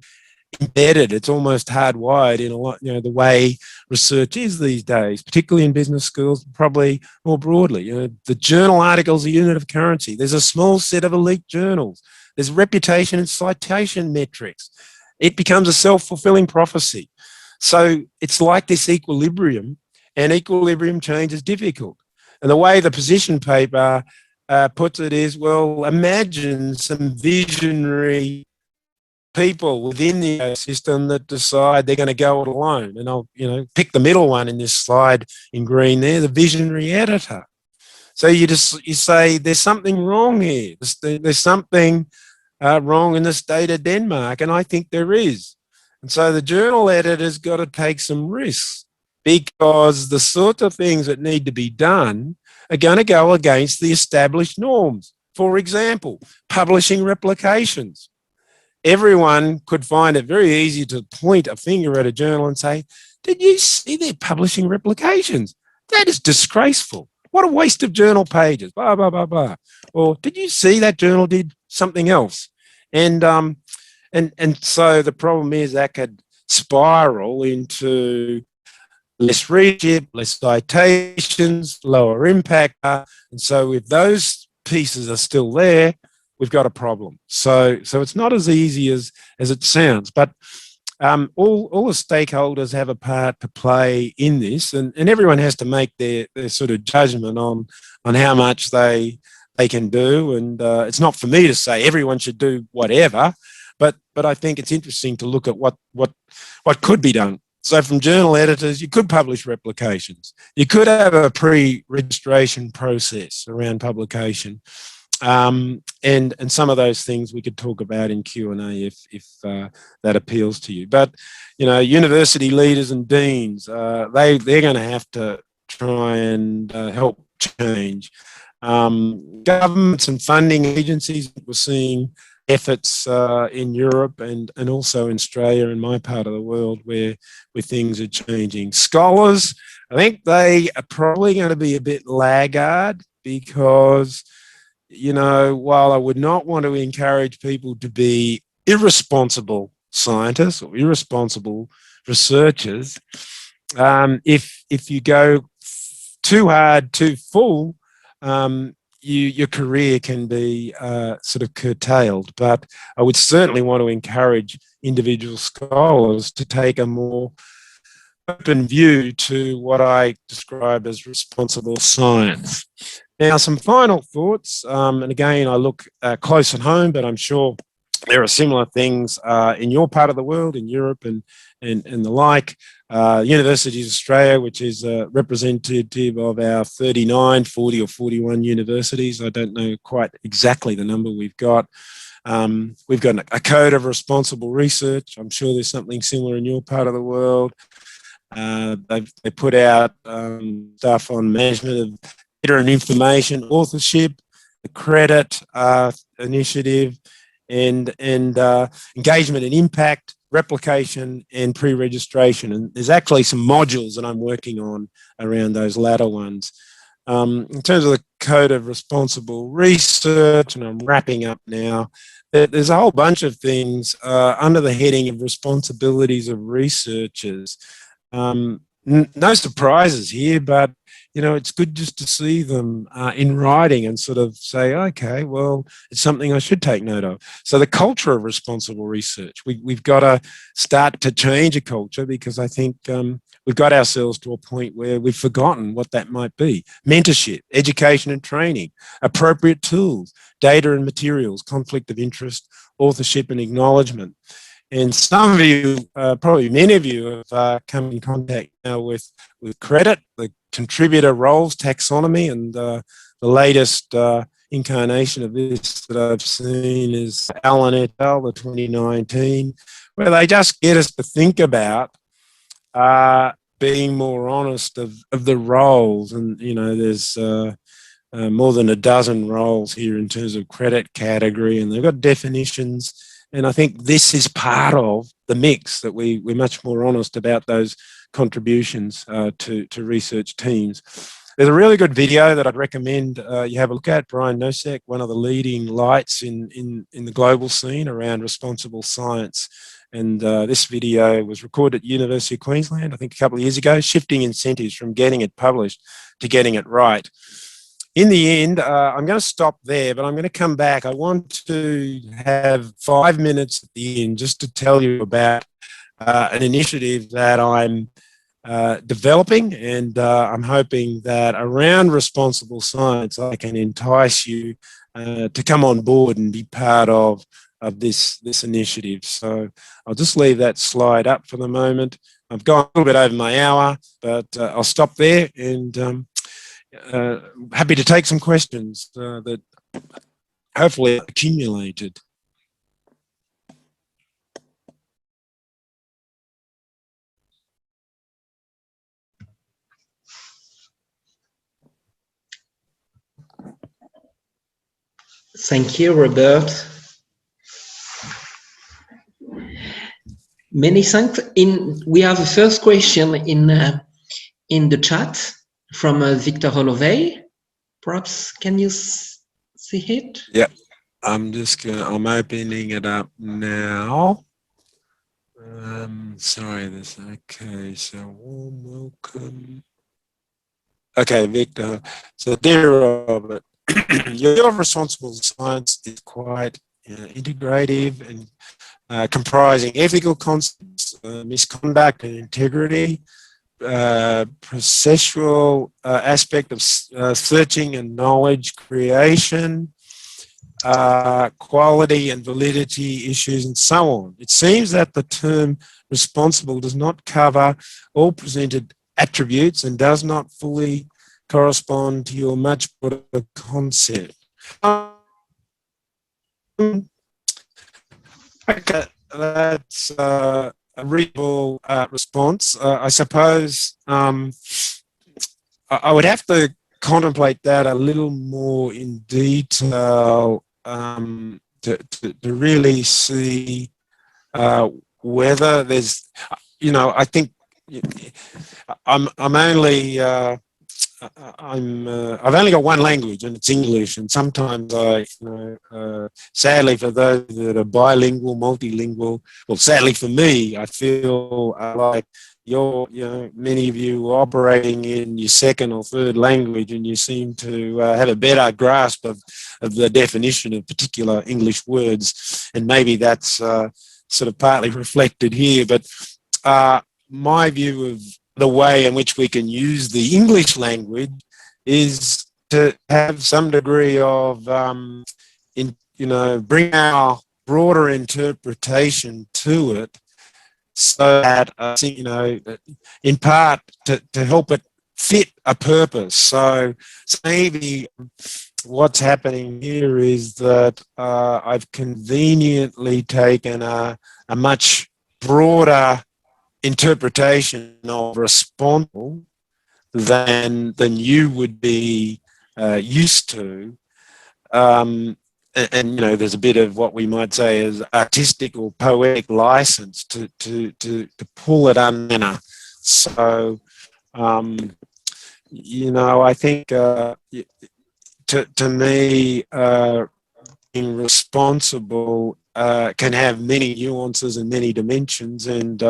embedded. It's almost hardwired in a lot, the way research is these days, particularly in business schools, probably more broadly. The journal articles are a unit of currency. There's a small set of elite journals. There's reputation and citation metrics. It becomes a self-fulfilling prophecy. So it's like this equilibrium, and equilibrium change is difficult. And the way the position paper puts it is, well, imagine some visionary people within the ecosystem that decide they're going to go it alone. And I'll, pick the middle one in this slide in green there, the visionary editor. So you say there's something wrong here. There's something wrong in the state of Denmark, and I think there is. And so the journal editor's got to take some risks, because the sorts of things that need to be done are going to go against the established norms. For example, publishing replications. Everyone could find it very easy to point a finger at a journal and say, did you see they're publishing replications? That is disgraceful. What a waste of journal pages, blah, blah, blah, blah. Or did you see that journal did something else? And so the problem is that could spiral into less readership, less citations, lower impact. And so if those pieces are still there, we've got a problem. So it's not as easy as it sounds, but all the stakeholders have a part to play in this, and everyone has to make their sort of judgment on how much they can do. And it's not for me to say everyone should do whatever, but I think it's interesting to look at what could be done. So from journal editors, you could publish replications. You could have a pre-registration process around publication. And some of those things we could talk about in Q&A if that appeals to you. But, university leaders and deans, they're going to have to try and help change. Governments and funding agencies, we're seeing efforts in Europe and also in Australia and my part of the world where things are changing. Scholars, I think they are probably going to be a bit laggard, because while I would not want to encourage people to be irresponsible scientists or irresponsible researchers, if you go too hard, too full, your career can be sort of curtailed. But I would certainly want to encourage individual scholars to take a more open view to what I describe as responsible science. Now, some final thoughts, and again, I look close at home, but I'm sure there are similar things in your part of the world, in Europe and the like. Universities Australia, which is representative of our 39, 40 or 41 universities. I don't know quite exactly the number we've got. We've got a code of responsible research. I'm sure there's something similar in your part of the world. They put out stuff on management of data and information, authorship, the credit initiative, and engagement and impact, replication, and pre-registration. And there's actually some modules that I'm working on around those latter ones. In terms of the code of responsible research, and I'm wrapping up now, there's a whole bunch of things under the heading of responsibilities of researchers. No surprises here, but it's good just to see them in writing and sort of say, okay, well, it's something I should take note of. So the culture of responsible research, we've got to start to change a culture, because I think we've got ourselves to a point where we've forgotten what that might be. Mentorship, education and training, appropriate tools, data and materials, conflict of interest, authorship and acknowledgement. And some of you, probably many of you, have come in contact now with credit, the contributor roles taxonomy, and the latest incarnation of this that I've seen is Allen et al., the 2019, where they just get us to think about being more honest of the roles. And, you know, there's more than a dozen roles here in terms of credit category, and they've got definitions. And I think this is part of the mix, that we're much more honest about those contributions to research teams. There's a really good video that I'd recommend you have a look at. Brian Nosek, one of the leading lights in the global scene around responsible science. And this video was recorded at University of Queensland, I think a couple of years ago, shifting incentives from getting it published to getting it right. In the end, I'm going to stop there, but I'm going to come back. I want to have 5 minutes at the end just to tell you about an initiative that I'm developing, and I'm hoping that around responsible science, I can entice you to come on board and be part of this initiative. So I'll just leave that slide up for the moment. I've gone a little bit over my hour, but I'll stop there, and happy to take some questions that hopefully accumulated. Thank you, Robert. Many thanks. We have a first question in the chat from Victor Holloway. Perhaps can you see it? Yeah, I'm opening it up now. Sorry, okay, so warm welcome. Okay, Victor. So, dear Robert, your responsible science is quite integrative and comprising ethical concepts, misconduct and integrity, processual aspect of searching and knowledge creation, quality and validity issues, and so on. It seems that the term responsible does not cover all presented attributes and does not fully correspond to your much broader concept. Okay, that's a reasonable response. I suppose I would have to contemplate that a little more in detail to really see whether there's, you know, I think I've only got one language, and it's English, and sometimes sadly for those that are bilingual, multilingual, well, sadly for me, I feel like many of you are operating in your second or third language, and you seem to have a better grasp of the definition of particular English words, and maybe that's sort of partly reflected here. But my view of the way in which we can use the English language is to have some degree of, bring our broader interpretation to it, so that I think, in part to help it fit a purpose. So maybe what's happening here is that I've conveniently taken a much broader interpretation of responsible than you would be used to. And there's a bit of what we might say is artistic or poetic license to pull it under. So, I think to me, being responsible can have many nuances and many dimensions, and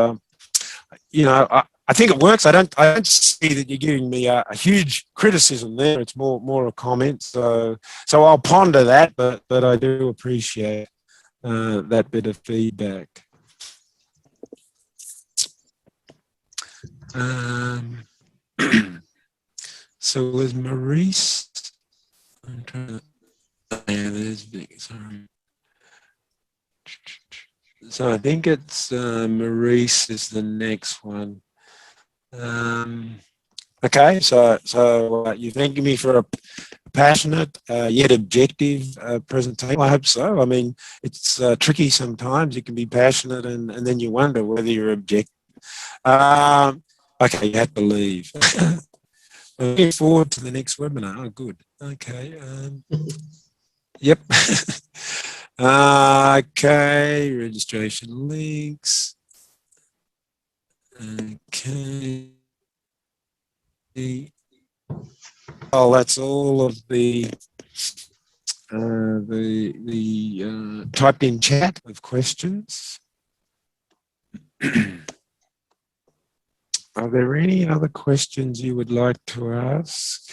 I think it works. I don't see that you're giving me a huge criticism there. It's more a comment. So I'll ponder that, but I do appreciate that bit of feedback. So with Maurice, I'm trying to. Yeah, there's big. Sorry. So I think it's Maurice is the next one. Okay, so you're thanking me for a passionate yet objective presentation. I hope so. I mean, it's tricky sometimes. You can be passionate and then you wonder whether you're objective. Okay, you have to leave. Looking forward to the next webinar. Oh, good. Okay. Yep. Okay, registration links. Okay. Oh, that's all of the typed in chat of questions. Are there any other questions you would like to ask?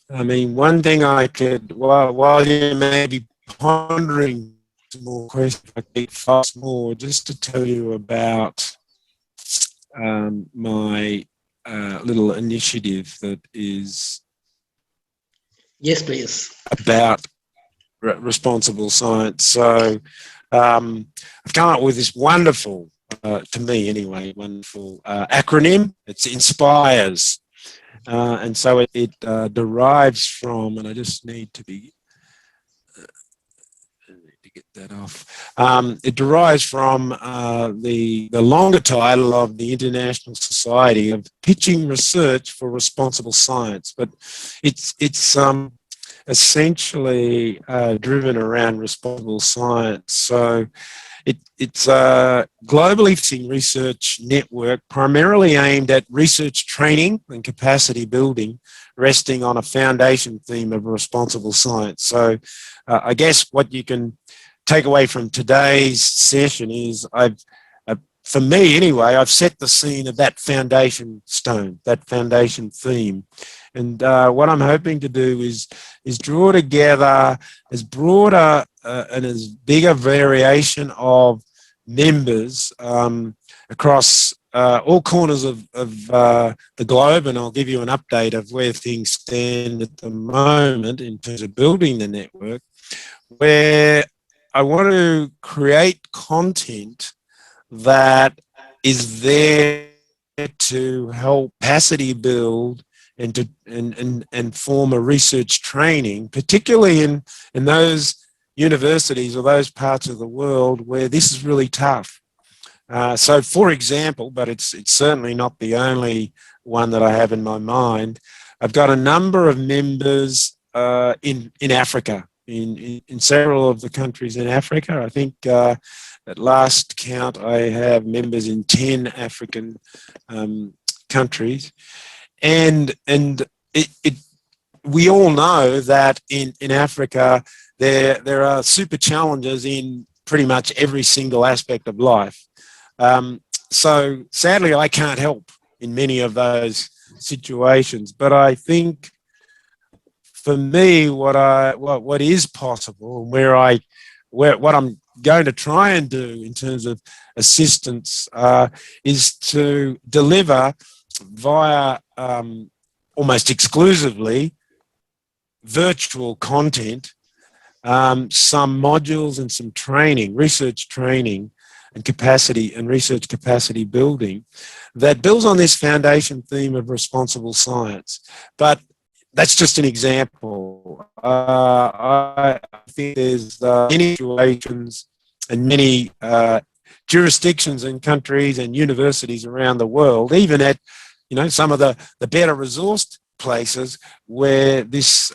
I mean, one thing I could, while you may be pondering some more questions, I could fast more just to tell you about my little initiative that is Yes, please. about responsible science. So I've come up with this wonderful, to me anyway, wonderful acronym. It's INSPIRES. And so it derives from, and I just need to be, to get that off. It derives from the longer title of the International Society of Pitching Research for Responsible Science, but it's essentially driven around responsible science. So it's a globally facing research network primarily aimed at research training and capacity building, resting on a foundation theme of responsible science. So I guess what you can take away from today's session is for me anyway, I've set the scene of that foundation stone, that foundation theme. And what I'm hoping to do is draw together as broader and as big a variation of members across all corners of the globe, and I'll give you an update of where things stand at the moment in terms of building the network, where I want to create content that is there to help capacity build and to and form a research training, particularly in those universities or those parts of the world where this is really tough. So, for example, but it's certainly not the only one that I have in my mind, I've got a number of members in Africa, in several of the countries in Africa. I think at last count, I have members in 10 African countries. And we all know that in Africa, there are super challenges in pretty much every single aspect of life. So sadly, I can't help in many of those situations, but I think for me, what is possible, and what I'm going to try and do in terms of assistance is to deliver via almost exclusively virtual content, some modules and some training, research training and capacity and research capacity building that builds on this foundation theme of responsible science. But that's just an example. I think there's many situations and many jurisdictions and countries and universities around the world, even at some of the better resourced places where this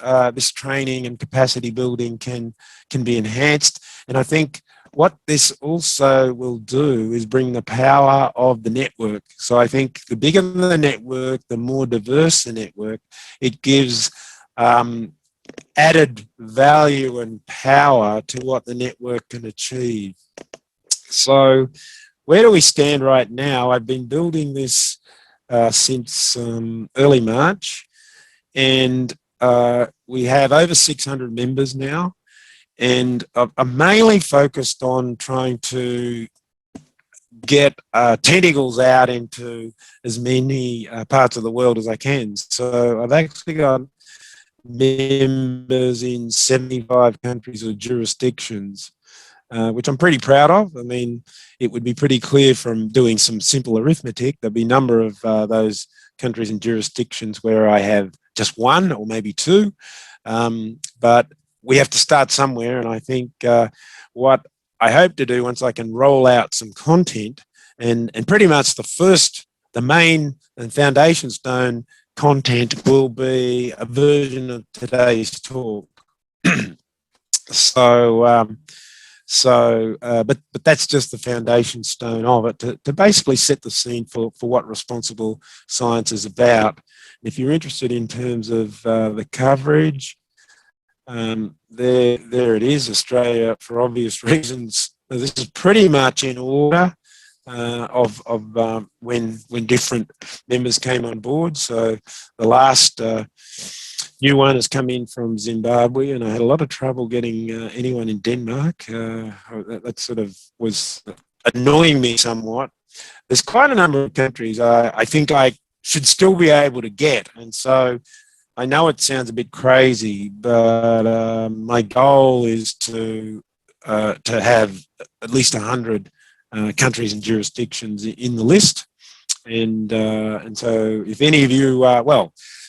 training and capacity building can be enhanced. And I think what this also will do is bring the power of the network. So I think the bigger the network, the more diverse the network, it gives added value and power to what the network can achieve. So where do we stand right now? I've been building this since early March, and we have over 600 members now. And I'm mainly focused on trying to get tentacles out into as many parts of the world as I can. So I've actually got members in 75 countries or jurisdictions. which I'm pretty proud of. I mean, it would be pretty clear from doing some simple arithmetic. There'll be a number of those countries and jurisdictions where I have just one or maybe two, but we have to start somewhere. And I think what I hope to do once I can roll out some content, and pretty much the main and foundation stone content will be a version of today's talk. But that's just the foundation stone of it, to basically set the scene for what responsible science is about. And if you're interested in terms of the coverage, there it is, Australia, for obvious reasons. This is pretty much in order of when different members came on board. So the last new one has come in from Zimbabwe, and I had a lot of trouble getting anyone in Denmark. That sort of was annoying me somewhat. There's quite a number of countries I think I should still be able to get, and so I know it sounds a bit crazy, but my goal is to have at least 100 countries and jurisdictions in the list, and so if any of you,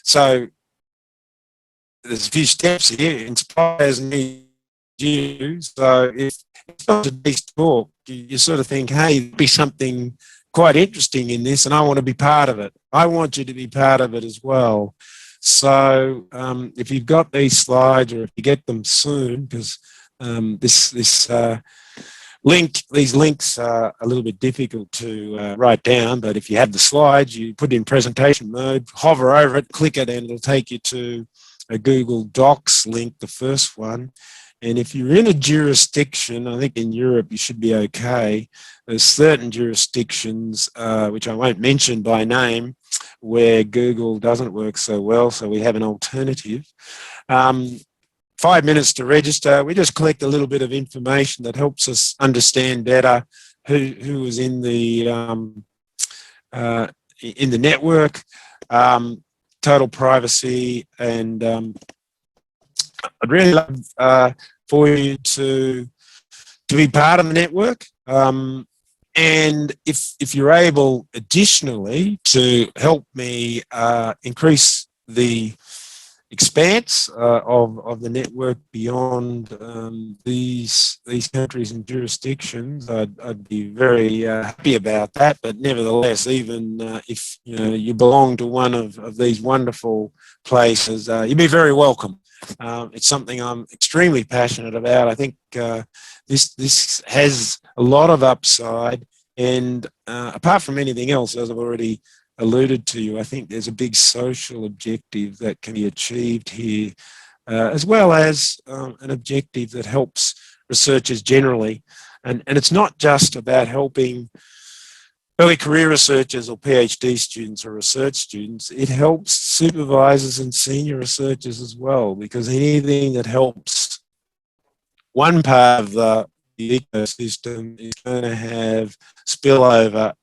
so there's a few steps here. Inspires me, you. So if it's not today's talk, you sort of think, hey, there'd be something quite interesting in this, and I want to be part of it. I want you to be part of it as well. So if you've got these slides, or if you get them soon, because these links are a little bit difficult to write down, but if you have the slides, you put it in presentation mode, hover over it, click it, and it'll take you to a Google Docs link, the first one. And if you're in a jurisdiction, I think in Europe you should be okay. There's certain jurisdictions, which I won't mention by name, where Google doesn't work so well, so we have an alternative. 5 minutes to register. We just collect a little bit of information that helps us understand better who is in the network, total privacy, and I'd really love for you to be part of the network. And if you're able, additionally, to help me increase the expanse of the network beyond these countries and jurisdictions, I'd be very happy about that. But nevertheless, even if you belong to one of these wonderful places, you'd be very welcome. It's something I'm extremely passionate about. I think this has a lot of upside, and apart from anything else, as I've already alluded to, I think there's a big social objective that can be achieved here, as well as an objective that helps researchers generally. And it's not just about helping early career researchers or PhD students or research students. It helps supervisors and senior researchers as well, because anything that helps one part of the ecosystem is going to have spillover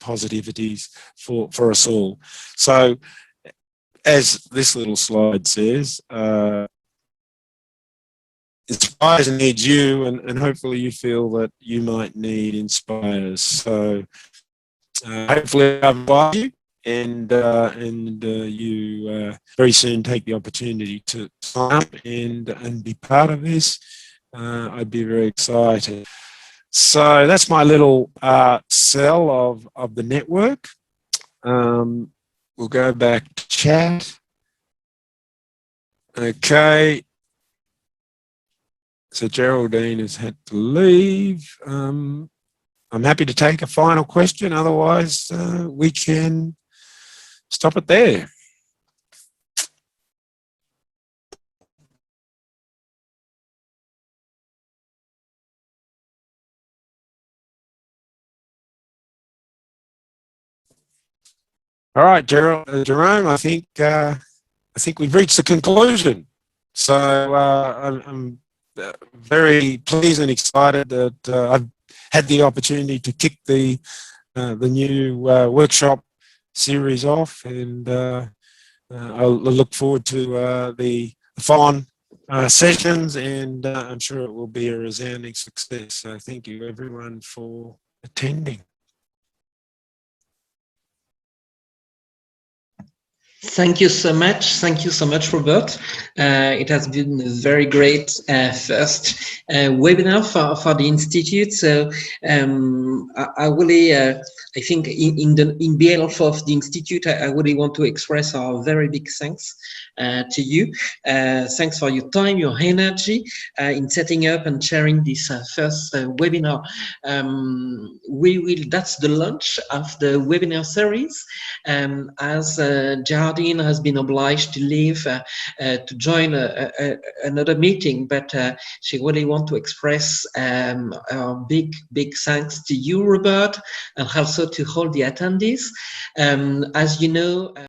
positivities for us all. So, as this little slide says, Inspires needs you, and hopefully you feel that you might need Inspires. So, hopefully I've inspired you, and you very soon take the opportunity to sign up and be part of this. I'd be very excited. So that's my little cell of the network. We'll go back to chat. Okay. So Geraldine has had to leave. I'm happy to take a final question. Otherwise, we can stop it there. All right, Jerome, I think we've reached the conclusion. So I'm very pleased and excited that I've had the opportunity to kick the new workshop series off, and I'll look forward to the follow-on sessions, and I'm sure it will be a resounding success. So thank you everyone for attending. Thank you so much. Thank you so much, Robert. It has been a very great first webinar for the Institute. So I really, I think in behalf of the Institute, I really want to express our very big thanks to you. Thanks for your time, your energy in setting up and sharing this first webinar. That's the launch of the webinar series. As Geraldine has been obliged to leave to join another meeting, but she really want to express our big thanks to you, Robert, and also to all the attendees. As you know,